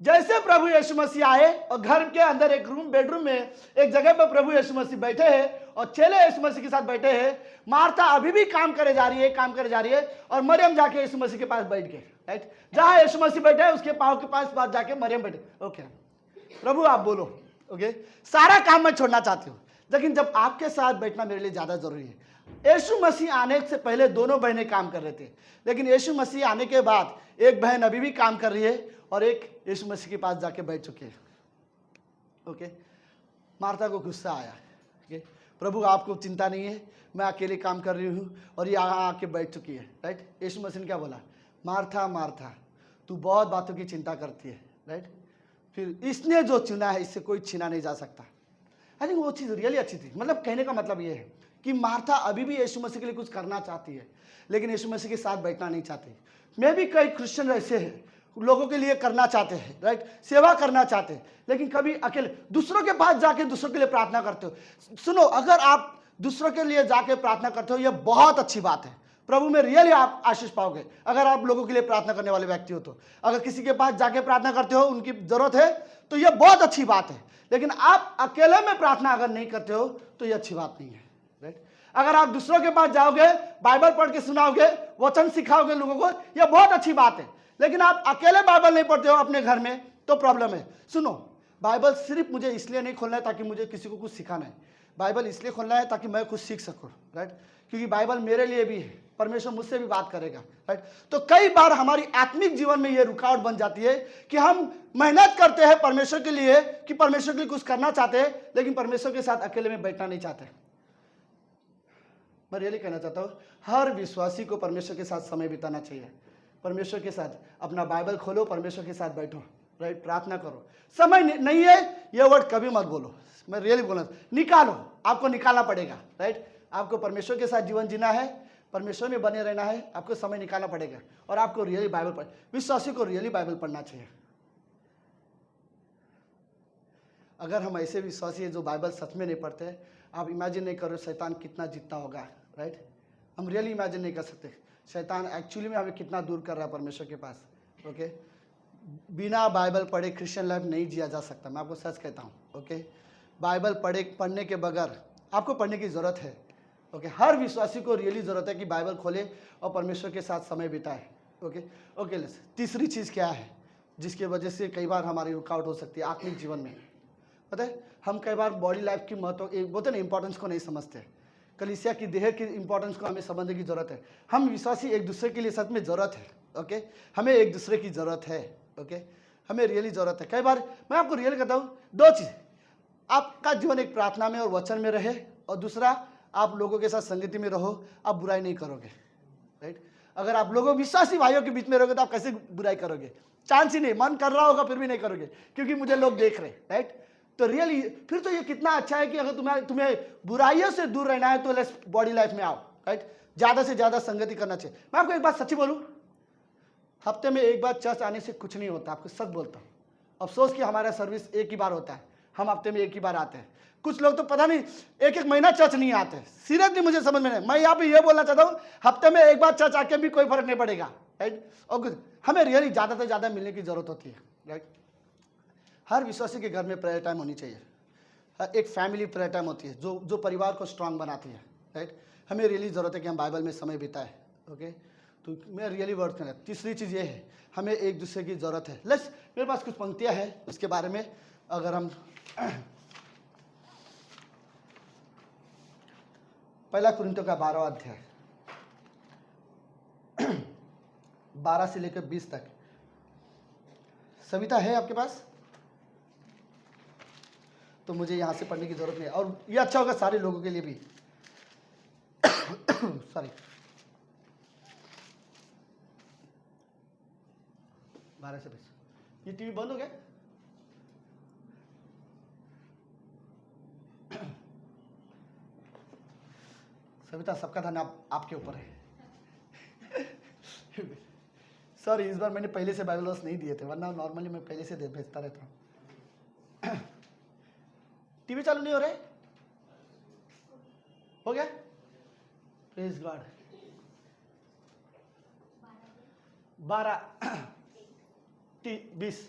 जैसे प्रभु यीशु मसीह आए और घर के अंदर एक बेडरूम में एक जगह पर प्रभु यीशु मसीह बैठे हैं और चेले यीशु मसीह के साथ बैठे हैं। मार्था अभी भी काम करे जा रही है और मरियम जाके यीशु मसीह के पास बैठ गए, राइट? जहां यीशु मसीह बैठे हैं उसके पांव के पास जाके मरियम बैठे, ओके? प्रभु आप बोलो, ओके? सारा काम मैं छोड़ना चाहती हूँ, लेकिन जब आपके साथ बैठना मेरे लिए ज्यादा जरूरी है। यीशु मसीह आने से पहले दोनों बहनें काम कर रहे थे, लेकिन यीशु मसीह आने के बाद एक बहन अभी भी काम कर रही है और एक यीशु मसीह के पास जाके बैठ चुकी है, ओके? मार्था को गुस्सा आया, ओके? प्रभु आपको चिंता नहीं है, मैं अकेले काम कर रही हूँ और ये यहाँ आके बैठ चुकी है, राइट? यीशु मसीह ने क्या बोला? मार्था मार्था, तू बहुत बातों की चिंता करती है, राइट? फिर इसने जो चुना है इससे कोई छीना नहीं जा सकता। आई थिंक वो चीज़ रियली अच्छी थी। मतलब कहने का मतलब ये है कि मार्था अभी भी यीशु मसीह के लिए कुछ करना चाहती है, लेकिन यीशु मसीह के साथ बैठना नहीं चाहती। मैं भी कई क्रिश्चियन ऐसे हैं, लोगों के लिए करना चाहते हैं, राइट? सेवा करना चाहते हैं, लेकिन कभी अकेले दूसरों के पास जाके दूसरों के लिए प्रार्थना करते हो। सुनो, अगर आप दूसरों के लिए जाके प्रार्थना करते हो, यह बहुत अच्छी बात है। प्रभु में रियली आप आशीष पाओगे अगर आप लोगों के लिए प्रार्थना करने वाले व्यक्ति हो। तो अगर किसी के पास जाके प्रार्थना करते हो, उनकी जरूरत है, तो यह बहुत अच्छी बात है। लेकिन आप अकेले में प्रार्थना अगर नहीं करते हो तो यह अच्छी बात नहीं है, राइट? अगर आप दूसरों के पास जाओगे, बाइबल पढ़ के सुनाओगे, वचन सिखाओगे लोगों को, यह बहुत अच्छी बात है। लेकिन आप अकेले बाइबल नहीं पढ़ते हो अपने घर में, तो प्रॉब्लम है। सुनो, बाइबल सिर्फ मुझे इसलिए नहीं खोलना है ताकि मुझे किसी को कुछ सिखाना है, बाइबल इसलिए खोलना है ताकि मैं कुछ सीख सकूं, राइट? क्योंकि बाइबल मेरे लिए भी है, परमेश्वर मुझसे भी बात करेगा, राइट? तो कई बार हमारी आत्मिक जीवन में ये रुकावट बन जाती है कि हम मेहनत करते हैं परमेश्वर के लिए, कि परमेश्वर के लिए कुछ करना चाहते हैं, लेकिन परमेश्वर के साथ अकेले में बैठना नहीं चाहते। मैं रियली कहना चाहता हूँ, हर विश्वासी को परमेश्वर के साथ समय बिताना चाहिए। परमेश्वर के साथ अपना बाइबल खोलो, परमेश्वर के साथ बैठो, राइट? प्रार्थना करो। समय नहीं है ये वर्ड कभी मत बोलो। मैं रियली बोला, निकालो, आपको निकालना पड़ेगा, राइट? आपको परमेश्वर के साथ जीवन जीना है, परमेश्वर में बने रहना है, आपको समय निकालना पड़ेगा। और आपको रियली बाइबल पढ़, विश्वासी को रियली बाइबल पढ़ना चाहिए। अगर हम ऐसे विश्वासी हैं जो बाइबल सच में नहीं पढ़ते, आप इमेजिन नहीं करो शैतान कितना जीतता होगा, राइट? हम रियली इमेजिन नहीं कर सकते। शैतान एक्चुअली में हमें कितना दूर कर रहा है परमेश्वर के पास। ओके, बिना बाइबल पढ़े क्रिश्चियन लाइफ नहीं जिया जा सकता, मैं आपको सच कहता हूँ। ओके, बाइबल पढ़ने के बगैर आपको पढ़ने की ज़रूरत है। ओके, हर विश्वासी को रियली ज़रूरत है कि बाइबल खोले और परमेश्वर के साथ समय बिताए। ओके ओके, तीसरी चीज़ क्या है जिसकी वजह से कई बार हमारी रुकावट हो सकती है आत्मिक जीवन में? पता है, हम कई बार बॉडी लाइफ की महत्व, बोलते ना, इंपॉर्टेंस को नहीं समझते। कलीसिया की देह की इंपॉर्टेंस को हमें समझने की ज़रूरत है। हम विश्वासी एक दूसरे के लिए सच में ज़रूरत है। ओके, हमें एक दूसरे की ज़रूरत है। ओके, हमें रियली ज़रूरत है। कई बार मैं आपको रियल कहता हूँ, दो चीज़, आपका जीवन एक प्रार्थना में और वचन में रहे, और दूसरा आप लोगों के साथ संगति में रहो, आप बुराई नहीं करोगे। राइट, अगर आप लोगों विश्वासी भाइयों के बीच में रहोगे तो आप कैसे बुराई करोगे? चांस ही नहीं, मन कर रहा होगा फिर भी नहीं करोगे क्योंकि मुझे लोग देख रहे। राइट, तो रियली फिर तो ये कितना अच्छा है कि अगर तुम्हें बुराइयों से दूर रहना है तो लेट्स बॉडी लाइफ में आओ। राइट, ज़्यादा से ज़्यादा संगति करना चाहिए। मैं आपको एक बात सच्ची बोलूँ, हफ्ते में एक बार चर्च आने से कुछ नहीं होता, आपको सच बोलता हूँ। अफसोस कि हमारा सर्विस एक ही बार होता है, हम हफ्ते में एक ही बार आते हैं। कुछ लोग तो पता नहीं एक एक महीना चर्च नहीं आते। सीरियसली मुझे समझ में नहीं। मैं यहाँ पे ये बोलना चाहता हूँ, हफ्ते में एक बार चर्च आके भी कोई फर्क नहीं पड़ेगा। राइट, और हमें रियली ज़्यादा से ज़्यादा मिलने की ज़रूरत होती है। राइट, हर विश्वासी के घर में प्रेयर टाइम होनी चाहिए। एक फैमिली प्रेयर टाइम होती है जो परिवार को स्ट्रांग बनाती है। राइट, हमें रियली ज़रूरत है कि हम बाइबल में समय बिताएं। ओके, तो मैं रियली वर्ड करें। तीसरी चीज़ ये है, हमें एक दूसरे की ज़रूरत है। लेट्स, मेरे पास कुछ पंक्तियाँ हैं उसके बारे में। अगर हम पहला कुरिन्थियों का 12वां अध्याय 12 से लेकर 20 तक। सविता है आपके पास? तो मुझे यहाँ से पढ़ने की जरूरत नहीं है, और ये अच्छा होगा सारे लोगों के लिए भी। सॉरी, 12 से 20। ये टीवी बंद हो गया? सविता, सबका धन आपके ऊपर है। सॉरी, इस बार मैंने पहले से बाइबल वर्स नहीं दिए थे, वरना नॉर्मली मैं पहले से भेजता रहता हूँ। टीवी चालू नहीं हो रहा है? हो गया? Praise God. 12 20।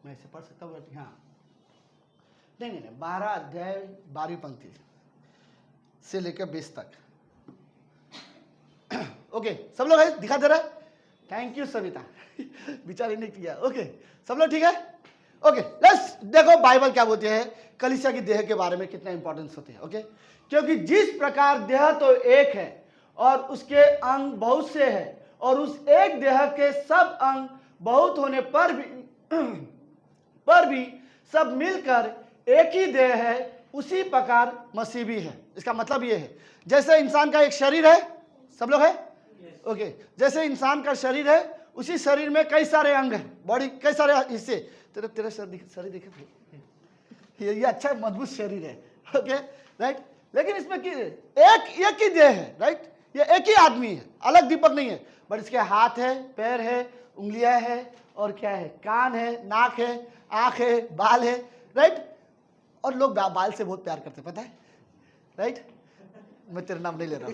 मैं इसे पढ़ सकता हूँ? हाँ, नहीं, 12 अध्याय 12वीं पंक्ति से लेकर 20 तक। ओके, सब लोग है? दिखा दे रहा है? थैंक यू सविता, बेचारी ने किया। ओके, सब लोग ठीक है? ओके, लेट्स देखो बाइबल क्या बोलती है कलीसिया की देह के बारे में, कितना इंपॉर्टेंस होती है। ओके, क्योंकि जिस प्रकार देह तो एक है और उसके अंग बहुत से हैं, और उस एक देह के सब अंग बहुत होने पर भी सब मिलकर एक ही देह है, उसी प्रकार मसीह भी है। इसका मतलब ये है, जैसे इंसान का एक शरीर है, सब लोग है? ओके, जैसे इंसान का शरीर है, उसी शरीर में कई सारे अंग हैं, बॉडी कई सारे हिस्से। तेरा शरीर देखे, ये अच्छा मजबूत शरीर है। ओके, राइट, लेकिन इसमें एक ही देह है। राइट, ये एक ही आदमी है, अलग दीपक नहीं है, बट इसके हाथ है, पैर है, उंगलियां है, और क्या है, कान है, नाक है, आंख है, बाल है। राइट, और लोग बाल से बहुत प्यार करते, पता है? राइट, मैं तेरा नाम नहीं ले रहा हूं।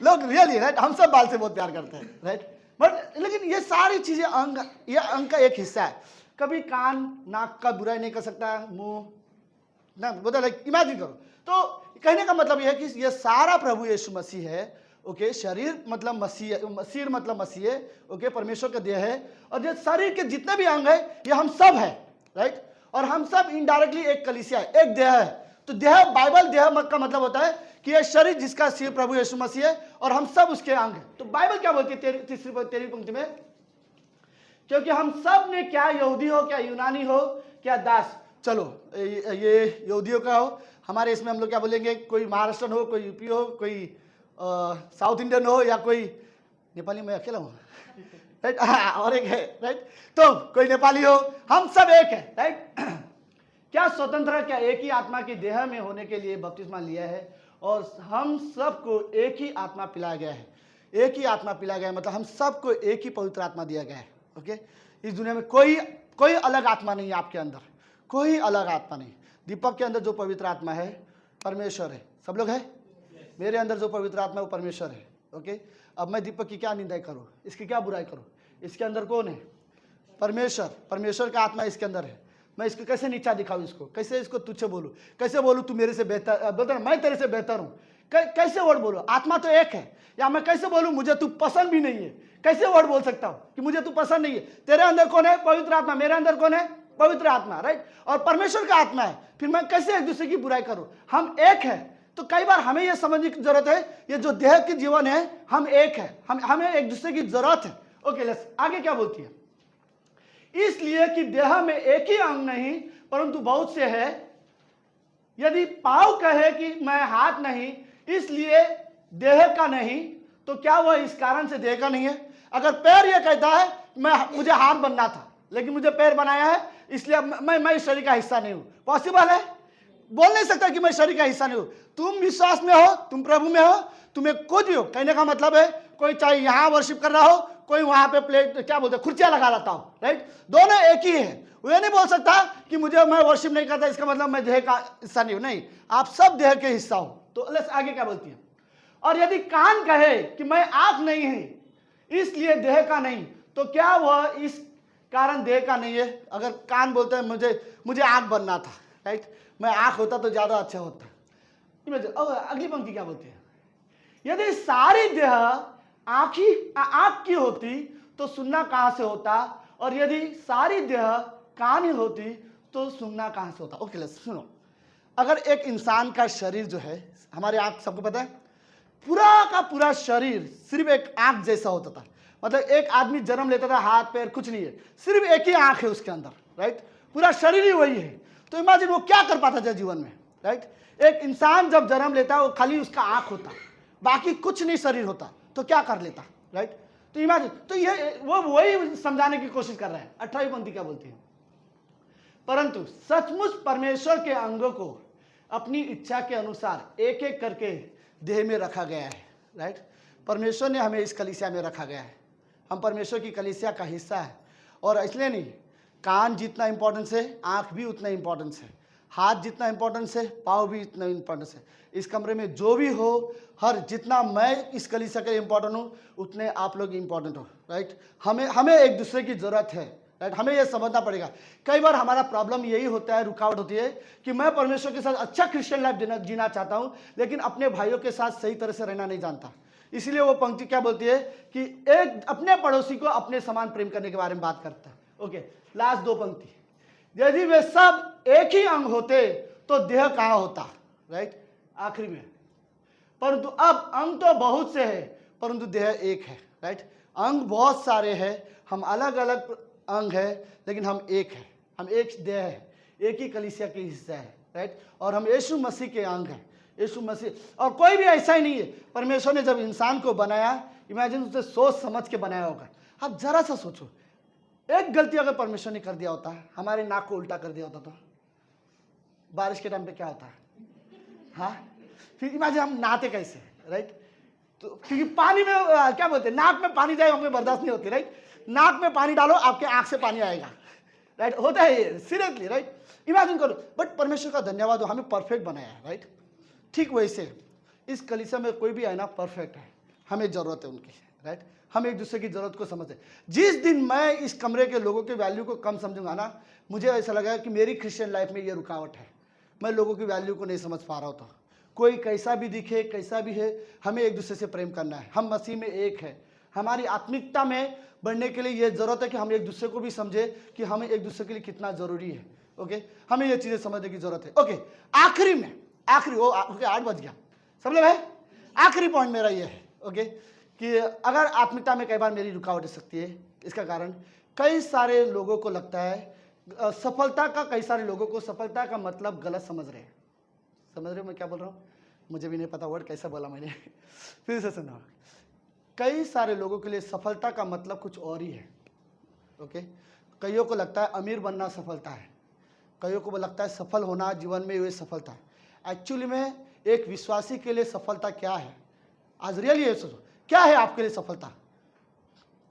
लोग रियली, राइट, हम सब बाल से बहुत प्यार करते हैं। राइट, बट लेकिन ये सारी चीजें अंग, ये अंग का एक हिस्सा है। कभी कान नाक का बुराई नहीं कर सकता, मुंह ना, बोलते लाइक इमेजिन करो। तो कहने का मतलब यह है कि ये सारा प्रभु यीशु मसीह है। ओके, शरीर मतलब मसीह, सिर मतलब मसीह है। ओके, परमेश्वर का देह है, और ये शरीर के जितने भी अंग है ये हम सब है। राइट, और हम सब इनडायरेक्टली एक कलीसिया है, एक देह है। तो देह, बाइबल देह का मतलब होता है कि यह शरीर जिसका सिर प्रभु यीशु मसीह है, और हम सब उसके अंग हैं। तो बाइबल क्या बोलती है तेरहवीं पंक्ति में? क्योंकि हम सब ने, क्या यहूदी हो, क्या यूनानी हो, क्या दास, चलो ये यहूदियों का हो, हमारे इसमें हम लोग क्या बोलेंगे, कोई महाराष्ट्र हो, कोई यूपी हो, कोई साउथ इंडियन हो, या कोई नेपाली, मैं अकेला हूँ। राइट, और एक है। राइट, तो कोई नेपाली हो, हम सब एक है। राइट, क्या स्वतंत्र, क्या एक ही आत्मा की देह में होने के लिए बपतिस्मा लिया है, और हम सबको एक ही आत्मा पिलाया गया है। एक ही आत्मा पिलाया गया है मतलब हम सबको एक ही पवित्र आत्मा दिया गया है। ओके, इस दुनिया में कोई अलग आत्मा नहीं है आपके अंदर, कोई अलग आत्मा नहीं। दीपक के अंदर जो पवित्र आत्मा है परमेश्वर है। सब लोग है? मेरे अंदर जो पवित्र आत्मा है वो परमेश्वर है। ओके, अब मैं दीपक की क्या निंदा करूँ, इसकी क्या बुराई करूँ? इसके अंदर कौन है? परमेश्वर। परमेश्वर का आत्मा इसके अंदर है। मैं इसको कैसे नीचा दिखाऊँ? इसको कैसे, इसको तुच्छ बोलूँ? कैसे बोलूँ तू मेरे से बेहतर, बोलते ना मैं तेरे से बेहतर हूँ? कैसे वर्ड बोलूँ? आत्मा तो एक है। या मैं कैसे बोलूँ मुझे तू पसंद भी नहीं है? कैसे वर्ड बोल सकता हूँ कि मुझे तू पसंद नहीं है? तेरे अंदर कौन है? पवित्र आत्मा। मेरे अंदर कौन है? पवित्र आत्मा, राइट? और परमेश्वर का आत्मा है। फिर मैं कैसे एक दूसरे की बुराई करूँ? हम एक है। तो कई बार हमें यह समझने की जरूरत है, ये जो देह की जीवन है, हम एक है, हमें एक दूसरे की जरूरत है। ओके, लेट्स आगे क्या बोलती है? इसलिए कि देह में एक ही अंग नहीं परंतु बहुत से है। यदि पाँव कहे कि मैं हाथ नहीं इसलिए देह का नहीं, तो क्या वह इस कारण से देह का नहीं है? अगर पैर यह कहता है मुझे हाथ बनना था लेकिन मुझे पैर बनाया है इसलिए मैं इस शरीर का हिस्सा नहीं हूं, पॉसिबल है? बोल नहीं सकता कि मैं शरीर का हिस्सा नहीं हूं। तुम विश्वास में हो, तुम प्रभु में हो, तुम्हें कुछ भी हो, कहने का मतलब है कोई चाहे यहां वर्शिप कर रहा हो, कोई वहां पे प्लेट क्या बोलते हैं कुर्सियां लगा लाता हो, राइट? दोनों एक ही है। वो ये नहीं बोल सकता कि मैं वर्शिप नहीं करता इसका मतलब मैं देह का हिस्सा नहीं हूं। नहीं, आप सब देह के हिस्सा हो। तो लेट्स आगे क्या बोलती है? और यदि कान कहे कि मैं आंख नहीं है इसलिए देह का नहीं, तो क्या वह इस कारण देह का नहीं है? अगर कान बोलते हैं मुझे आंख बनना था, राइट? मैं आंख होता तो ज्यादा अच्छा होता। अगली पंक्ति क्या बोलती है? यदि सारी देह आंख की होती तो सुनना कहां से होता, और यदि सारी देह कान ही होती तो सुनना कहां से होता? ओके, लेट्स सुनो। अगर एक इंसान का शरीर जो है, हमारे आंख सबको पता है, पूरा का पूरा शरीर सिर्फ एक आंख जैसा होता था। मतलब एक आदमी जन्म लेता था, हाथ पैर कुछ नहीं है, सिर्फ एक ही आंख है उसके अंदर, राइट? पूरा शरीर ही वही है। तो इमेजिन वो क्या कर पाता था जीवन में, राइट? एक इंसान जब जन्म लेता है वो खाली उसका आंख होता, बाकी कुछ नहीं शरीर होता, तो क्या कर लेता, राइट? तो इमेजिन, तो ये वो वही समझाने की कोशिश कर रहा है। 18वीं पंक्ति क्या बोलती है? परंतु सचमुच परमेश्वर के अंगों को अपनी इच्छा के अनुसार एक एक करके देह में रखा गया है, राइट? परमेश्वर ने हमें इस कलीसिया में रखा गया है। हम परमेश्वर की कलीसिया का हिस्सा है। और इसलिए नहीं, कान जितना इंपॉर्टेंस है आंख भी उतना इंपॉर्टेंस है, हाथ जितना इंपॉर्टेंस है पाँव भी इतना इंपॉर्टेंस है। इस कमरे में जो भी हो, हर जितना मैं इस कलीसिया के इंपॉर्टेंट हूँ उतने आप लोग इंपॉर्टेंट हो, राइट? हमें एक दूसरे की जरूरत है, राइट? हमें यह समझना पड़ेगा। कई बार हमारा प्रॉब्लम यही होता है, रुकावट होती है कि मैं परमेश्वर के साथ अच्छा क्रिश्चियन लाइफ जीना चाहता हूँ लेकिन अपने भाइयों के साथ सही तरह से रहना नहीं जानता। इसलिए वो पंक्ति क्या बोलती है कि एक अपने पड़ोसी को अपने समान प्रेम करने के बारे में बात करता है। ओके, लास्ट दो पंक्ति, यदि वे सब एक ही अंग होते तो देह कहाँ होता, राइट? आखिरी में, परंतु अब अंग तो बहुत से है परंतु देह एक है, राइट? अंग बहुत सारे हैं, हम अलग अलग अंग है लेकिन हम एक है, हम एक देह है, एक ही कलीसिया के हिस्सा है, राइट? और हम यीशु मसीह के अंग हैं, यीशु मसीह। और कोई भी ऐसा ही नहीं है। परमेश्वर ने जब इंसान को बनाया, इमेजिन उसे सोच समझ के बनाया होगा। आप जरा सा सोचो, एक गलती अगर परमेश्वर ने कर दिया होता, हमारे नाक को उल्टा कर दिया होता तो बारिश के टाइम पे क्या होता है? हाँ, फिर इमेजिन हम नहाते कैसे, राइट? तो क्योंकि पानी में क्या बोलते हैं, नाक में पानी जाए हमें बर्दाश्त नहीं होती, राइट? नाक में पानी डालो आपके आंख से पानी आएगा, राइट? होता है ये, सीरियसली, राइट? इमेजिन करो। बट परमेश्वर का धन्यवाद हो, हमें परफेक्ट बनाया है, राइट? ठीक वैसे इस कलीसिया में कोई भी है ना, परफेक्ट है, हमें जरूरत है उनकी, राइट? हम एक दूसरे की जरूरत को समझते। जिस दिन मैं इस कमरे के लोगों के वैल्यू को कम समझूंगा ना, मुझे ऐसा लगा कि मेरी क्रिश्चियन लाइफ में ये रुकावट है, मैं लोगों की वैल्यू को नहीं समझ पा रहा होता। कोई कैसा भी दिखे, कैसा भी है, हमें एक दूसरे से प्रेम करना है। हम मसीह में एक है। हमारी आत्मिकता में बढ़ने के लिए ये जरूरत है कि हम एक दूसरे को भी समझे कि हमें एक दूसरे के लिए कितना जरूरी है। ओके, हमें ये चीजें समझने की जरूरत है। ओके, आखिरी में, आखिरी वो 8 बज गया, सब लोग है। आखिरी पॉइंट मेरा ये है, ओके, कि अगर आत्मिकता में कई बार मेरी रुकावट हो सकती है, इसका कारण कई सारे लोगों को लगता है सफलता का, कई सारे लोगों को सफलता का मतलब गलत समझ रहे हैं। समझ रहे हो मैं क्या बोल रहा हूँ? मुझे भी नहीं पता वर्ड कैसा बोला मैंने फिर से सुनो। कई सारे लोगों के लिए सफलता का मतलब कुछ और ही है। ओके, कईयों को लगता है अमीर बनना सफलता है, कईयों को लगता है सफल होना जीवन में ये सफलता है। एक्चुअली में एक विश्वासी के लिए सफलता क्या है? आज रियली ये सोचो, क्या है आपके लिए सफलता?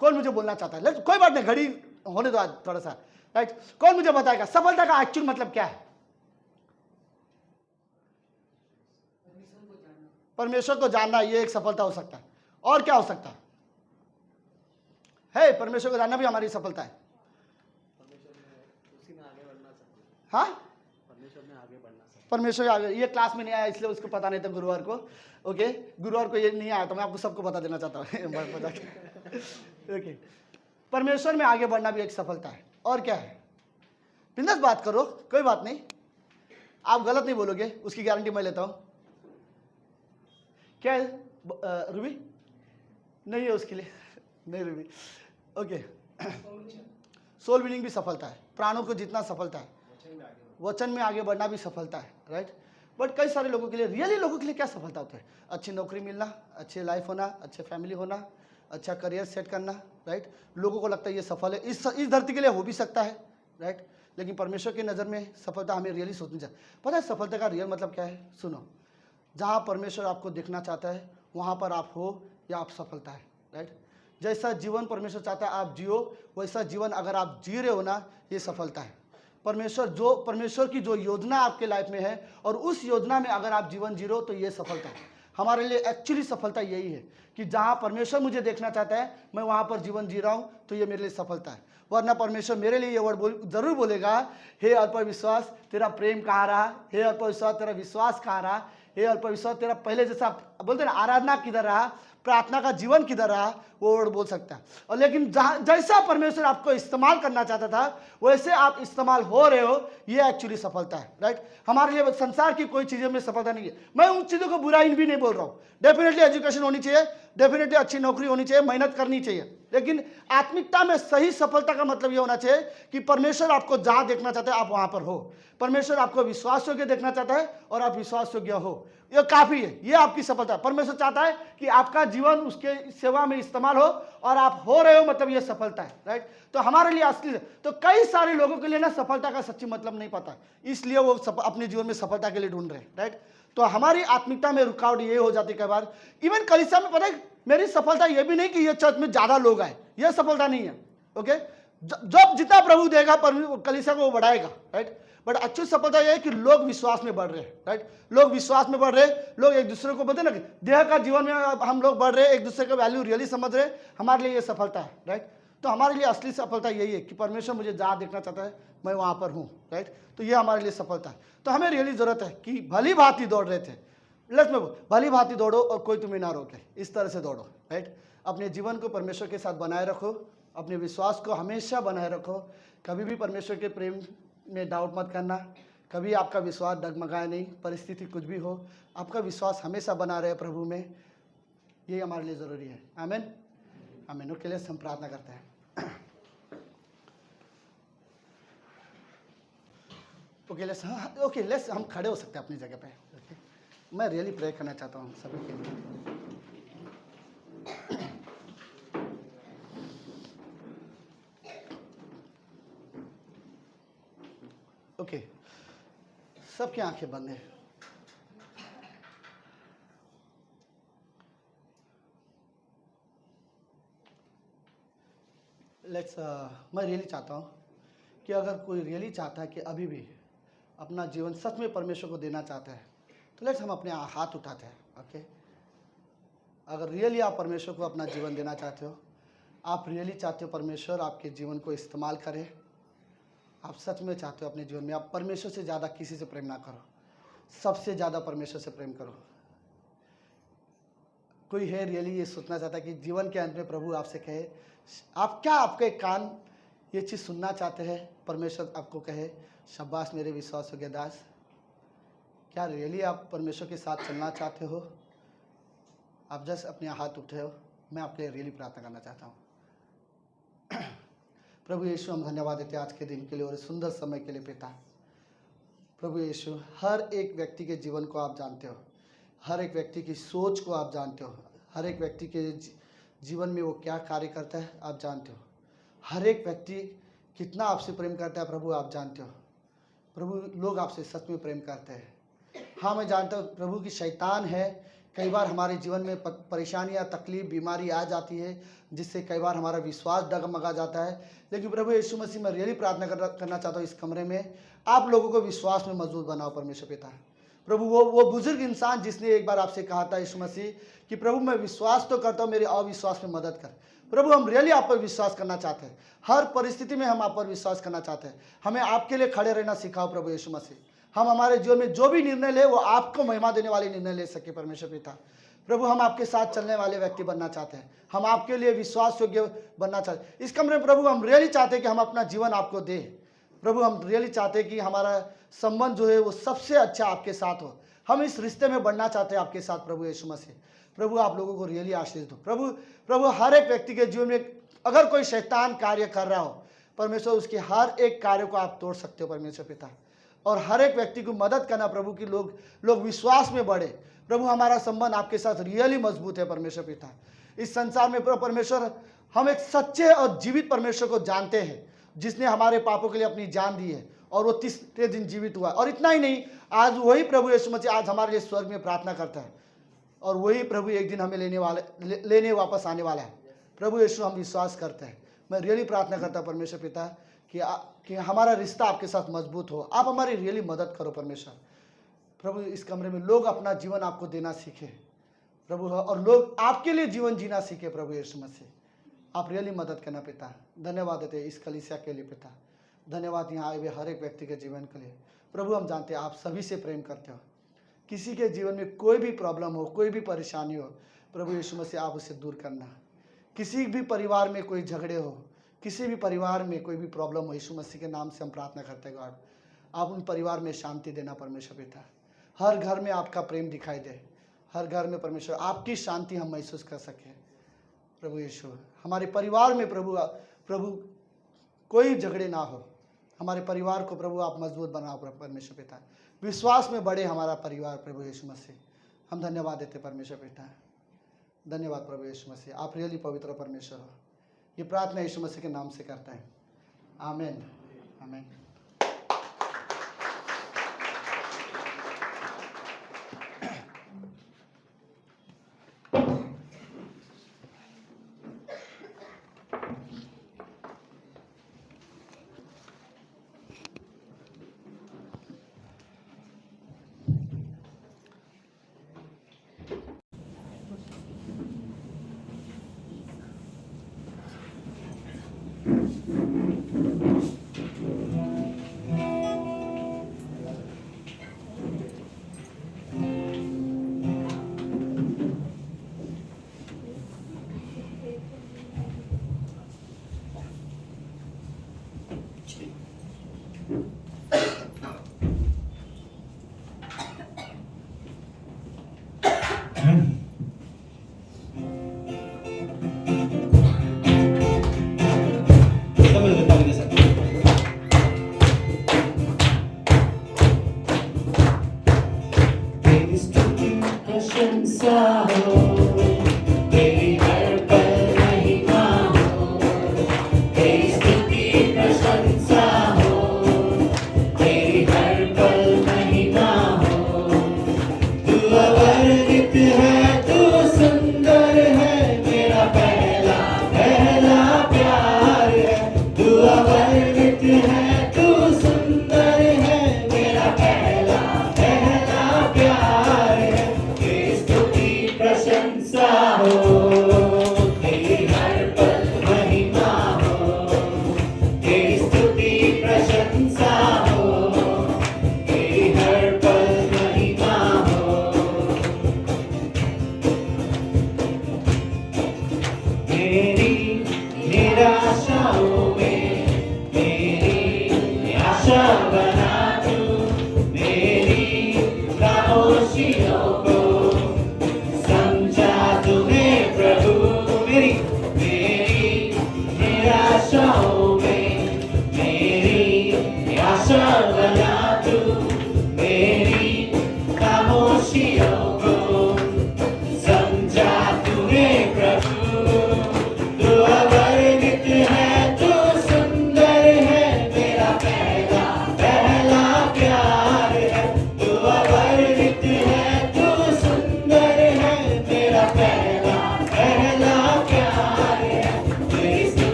कौन मुझे बोलना चाहता है? कोई बात नहीं, घड़ी होने दो आज थोड़ा सा। राइट? कौन मुझे बताएगा सफलता का एक्चुअल मतलब क्या है? परमेश्वर को जानना, ये एक सफलता हो सकता है। और क्या हो सकता है? परमेश्वर को जानना भी हमारी सफलता है। हाँ, परमेश्वर आगे, ये क्लास में नहीं आया इसलिए उसको पता नहीं था गुरुवार को। ओके, गुरुवार को ये नहीं आया तो मैं आपको सबको बता देना चाहता हूँ। ओके, परमेश्वर में आगे बढ़ना भी एक सफलता है। और क्या है? बिंदास बात करो, कोई बात नहीं, आप गलत नहीं बोलोगे, उसकी गारंटी मैं लेता हूं। क्या है रूबी? नहीं है उसके लिए, नहीं रूबी। ओके, सोल विनिंग भी सफलता है, प्राणों को जीतना सफलता है, वचन में आगे बढ़ना भी सफलता है, राइट? बट कई सारे लोगों के लिए, रियली लोगों के लिए क्या सफलता होता है? अच्छी नौकरी मिलना, अच्छी लाइफ होना, अच्छे फैमिली होना, अच्छा करियर सेट करना, राइट? लोगों को लगता है ये सफल है, इस धरती के लिए हो भी सकता है, राइट? लेकिन परमेश्वर की नज़र में सफलता हमें रियली सोचनी चाहिए। पता है सफलता का रियल मतलब क्या है? सुनो, जहाँ परमेश्वर आपको देखना चाहता है वहाँ पर आप हो, या आप सफलता है, राइट? जैसा जीवन परमेश्वर चाहता है आप जियो, वैसा जीवन अगर आप जी रहे हो ना, ये सफलता है। परमेश्वर की जो योजना आपके लाइफ में है और उस योजना में अगर आप जीवन जी रहे हो तो ये सफलता है। हमारे लिए एक्चुअली सफलता यही है कि जहाँ परमेश्वर मुझे देखना चाहता है मैं वहाँ पर जीवन जी रहा हूँ, तो ये मेरे लिए सफलता है। वरना परमेश्वर मेरे लिए ये वर्ड जरूर बोलेगा, हे अल्पविश्वास तेरा प्रेम कहाँ रहा, हे अल्पविश्वास तेरा विश्वास कहाँ रहा, हे अल्पविश्वास तेरा पहले जैसा बोलते ना आराधना किधर रहा, प्रार्थना का जीवन किधर रहा, वो वर्ड बोल सकता है। और लेकिन जैसा परमेश्वर आपको इस्तेमाल करना चाहता था वैसे आप इस्तेमाल हो रहे हो, ये एक्चुअली सफलता है, राइट? हमारे लिए संसार की कोई चीज़ों में सफलता नहीं है। मैं उन चीज़ों को बुरा भी नहीं बोल रहा हूँ, डेफिनेटली एजुकेशन होनी चाहिए, डेफिनेटली अच्छी नौकरी होनी चाहिए, मेहनत करनी चाहिए, लेकिन आत्मिकता में सही सफलता का मतलब ये होना चाहिए कि परमेश्वर आपको जहाँ देखना चाहता है आप वहाँ पर हो। परमेश्वर आपको विश्वास योग्य देखना चाहता है और आप विश्वास योग्य हो, ये काफ़ी है, ये आपकी सफलता है। परमेश्वर चाहता है कि आपका जीवन उसके सेवा में इस्तेमाल हो और आप हो रहे हो, मतलब ये सफलता है, राइट? तो हमारे लिए असली, तो कई सारे लोगों के लिए ना सफलता का सच्ची मतलब नहीं पता, इसलिए वो अपने जीवन में सफलता के लिए ढूंढ रहे हैं, राइट? तो हमारी आत्मिकता में रुकावट ये हो जाती है कई बार। इवन कलीसिया में पता है मेरी सफलता ये भी नहीं कि ये चर्च में ज़्यादा लोग आए, ये सफलता नहीं है, ओके? जब जितना प्रभु देगा कलीसिया को वो बढ़ाएगा, राइट? बट एक्चुअल सफलता यह है कि लोग विश्वास में बढ़ रहे हैं, राइट? लोग विश्वास में बढ़ रहे हैं, लोग एक दूसरे को बोलते ना देह का जीवन में हम लोग बढ़ रहे हैं, एक दूसरे का वैल्यू रियली समझ रहे हैं, हमारे लिए ये सफलता है, राइट? तो हमारे लिए असली सफलता यही है कि परमेश्वर मुझे जहाँ देखना चाहता है मैं वहाँ पर हूँ, राइट? तो ये हमारे लिए सफलता है। तो हमें रियली ज़रूरत है कि भली भांति दौड़ रहे थे, भली भांति दौड़ो और कोई तुम्हें ना रोके, इस तरह से दौड़ो, राइट? अपने जीवन को परमेश्वर के साथ बनाए रखो, अपने विश्वास को हमेशा बनाए रखो, कभी भी परमेश्वर के प्रेम में डाउट मत करना, कभी आपका विश्वास डगमगाए नहीं, परिस्थिति कुछ भी हो, आपका विश्वास हमेशा बना रहे प्रभु में, ये हमारे लिए ज़रूरी है। आमीन, आमीन। ओके, लेट्स हम प्रार्थना करते हैं। ओके लेट्स हम खड़े हो सकते हैं अपनी जगह पे। ओके, मैं रियली प्रे करना चाहता हूँ सभी के लिए। ओके, सबकी आंखें बंद है। मैं रियली चाहता हूँ कि अगर कोई रियली चाहता है कि अभी भी अपना जीवन सच में परमेश्वर को देना चाहता है तो लेट्स हम अपने हाथ उठाते हैं। ओके, अगर रियली आप परमेश्वर को अपना जीवन देना चाहते हो, आप रियली चाहते हो परमेश्वर आपके जीवन को इस्तेमाल करे, आप सच में चाहते हो अपने जीवन में आप परमेश्वर से ज़्यादा किसी से प्रेम ना करो, सबसे ज़्यादा परमेश्वर से प्रेम करो। कोई है रियली ये सोचना चाहता है कि जीवन के अंत में प्रभु आपसे कहे, आपके कान ये चीज़ सुनना चाहते हैं, परमेश्वर आपको कहे शाबाश मेरे विश्वास योग्य दास। क्या रियली आप परमेश्वर के साथ चलना चाहते हो? आप जस्ट अपने हाथ उठे हो, मैं आपके लिए रियली प्रार्थना करना चाहता हूँ। प्रभु यीशु, हम धन्यवाद देते हैं आज के दिन के लिए और सुंदर समय के लिए पिता। प्रभु यीशु, हर एक व्यक्ति के जीवन को आप जानते हो, हर एक व्यक्ति की सोच को आप जानते हो, हर एक व्यक्ति के जीवन में वो क्या कार्य करता है आप जानते हो, हर एक व्यक्ति कितना आपसे प्रेम करता है प्रभु आप जानते हो। प्रभु, लोग आपसे सच में प्रेम करते हैं। हाँ, मैं जानता हूँ प्रभु की शैतान है कई बार हमारे जीवन में परेशानियाँ, तकलीफ, बीमारी आ जाती है, जिससे कई बार हमारा विश्वास डगमगा जाता है। लेकिन प्रभु यीशु मसीह, मैं रियली प्रार्थना करना चाहता हूँ, इस कमरे में आप लोगों को विश्वास में मजबूत बनाओ परमेश्वर पिता। प्रभु वो बुजुर्ग इंसान जिसने एक बार आपसे कहा था यीशु मसीह कि प्रभु मैं विश्वास तो करता हूँ, मेरे अविश्वास में मदद कर। प्रभु हम रियली आप पर विश्वास करना चाहते हैं, हर परिस्थिति में हम आप पर विश्वास करना चाहते हैं। हमें आपके लिए खड़े रहना सिखाओ प्रभु यीशु मसीह। हम हमारे जीवन में जो भी निर्णय ले वो आपको महिमा देने वाले निर्णय ले सके परमेश्वर पिता। प्रभु हम आपके साथ चलने वाले व्यक्ति बनना चाहते हैं, हम आपके लिए विश्वास योग्य बनना चाहते हैं। इस कमरे में प्रभु हम रियली चाहते हैं कि हम अपना जीवन आपको दें। प्रभु हम रियली चाहते हैं कि हमारा संबंध जो है वो सबसे अच्छा आपके साथ हो। हम इस रिश्ते में बढ़ना चाहते हैं आपके साथ प्रभु यीशु मसीह। प्रभु आप लोगों को रियली आशीष दो प्रभु हर एक व्यक्ति के जीवन में अगर कोई शैतान कार्य कर रहा हो परमेश्वर, उसके हर एक कार्य को आप तोड़ सकते हो परमेश्वर पिता। और हर एक व्यक्ति को मदद करना प्रभु की लोग विश्वास में बढ़े। प्रभु हमारा संबंध आपके साथ रियली मजबूत है परमेश्वर पिता। इस संसार में परमेश्वर हम एक सच्चे और जीवित परमेश्वर को जानते हैं, जिसने हमारे पापों के लिए अपनी जान दी है और वो तीसरे दिन जीवित हुआ। और इतना ही नहीं, आज वही प्रभु यीशु मसीह आज हमारे लिए स्वर्ग में प्रार्थना करता है और वही प्रभु एक दिन हमें लेने वापस आने वाला है। प्रभु यीशु हम विश्वास करते हैं। मैं रियली प्रार्थना करता हूँ परमेश्वर पिता कि हमारा रिश्ता आपके साथ मजबूत हो। आप हमारी रियली मदद करो परमेश्वर। प्रभु इस कमरे में लोग अपना जीवन आपको देना सीखे प्रभु, और लोग आपके लिए जीवन जीना सीखे प्रभु यीशु मसीह। आप रियली मदद करना पिता। धन्यवाद देते हैं इस कलीसिया के लिए पिता। धन्यवाद यहाँ आए हुए हर एक व्यक्ति के जीवन के लिए। प्रभु हम जानते हैं आप सभी से प्रेम करते हो। किसी के जीवन में कोई भी प्रॉब्लम हो, कोई भी परेशानी हो, प्रभु यीशु मसीह आप उसे दूर करना। किसी भी परिवार में कोई झगड़े हो, किसी भी परिवार में कोई भी प्रॉब्लम हो, यीशु मसीह के नाम से हम प्रार्थना करते हैं गॉड, आप उन परिवार में शांति देना परमेश्वर पिता। हर घर में आपका प्रेम दिखाई दे, हर घर में परमेश्वर आपकी शांति हम महसूस कर सकें प्रभु यीशु। हमारे परिवार में प्रभु कोई झगड़े ना हो। हमारे परिवार को प्रभु आप मजबूत बनाओ परमेश्वर पिता। विश्वास में बढ़े हमारा परिवार प्रभु यीशु मसीह। हम धन्यवाद देते परमेश्वर पिता। धन्यवाद प्रभु यीशु मसीह। आप रियली पवित्र परमेश्वर हो। ये प्रार्थना यीशु मसीह के नाम से करते हैं, आमीन आमीन।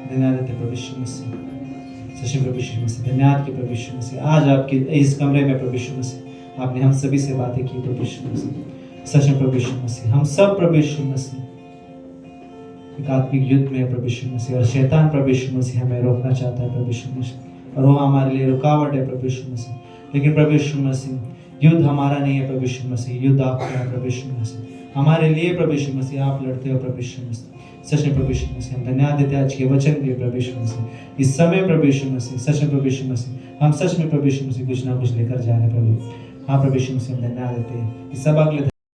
धन्यवाद देते प्रभु यीशु मसीह, सच्चे प्रभु यीशु मसीह, धन्यवाद के प्रभु यीशु मसीह। आज आपके इस कमरे में प्रभु यीशु मसीह आपने हम सभी से बातें की प्रभु यीशु मसीह, सच में प्रभु यीशु मसीह। हम सब प्रभु यीशु मसीह एक आत्मिक युद्ध में है प्रभु यीशु मसीह, और शैतान प्रभु यीशु मसीह हमें रोकना चाहता है प्रभु यीशु मसीह, और वो हमारे लिए रुकावट है प्रभु यीशु मसीह। लेकिन प्रभु यीशु मसीह युद्ध हमारा नहीं है प्रभु यीशु मसीह, युद्ध आपका है प्रभु यीशु मसीह। हमारे लिए प्रभु यीशु मसीह आप लड़ते हो प्रभु यीशु मसीह, सच में प्रभु यीशु मसीह। हम धन्यवाद देते हैं आज के वचन के लिए प्रभु यीशु मसीह। इस समय प्रभु यीशु मसीह, सच में प्रभु यीशु मसीह, हम सच में प्रभु यीशु मसीह कुछ ना कुछ लेकर जा रहे हैं प्रभु। हाँ प्रभु यीशु मसीह, हम धन्यवाद देते हैं इस सब अगले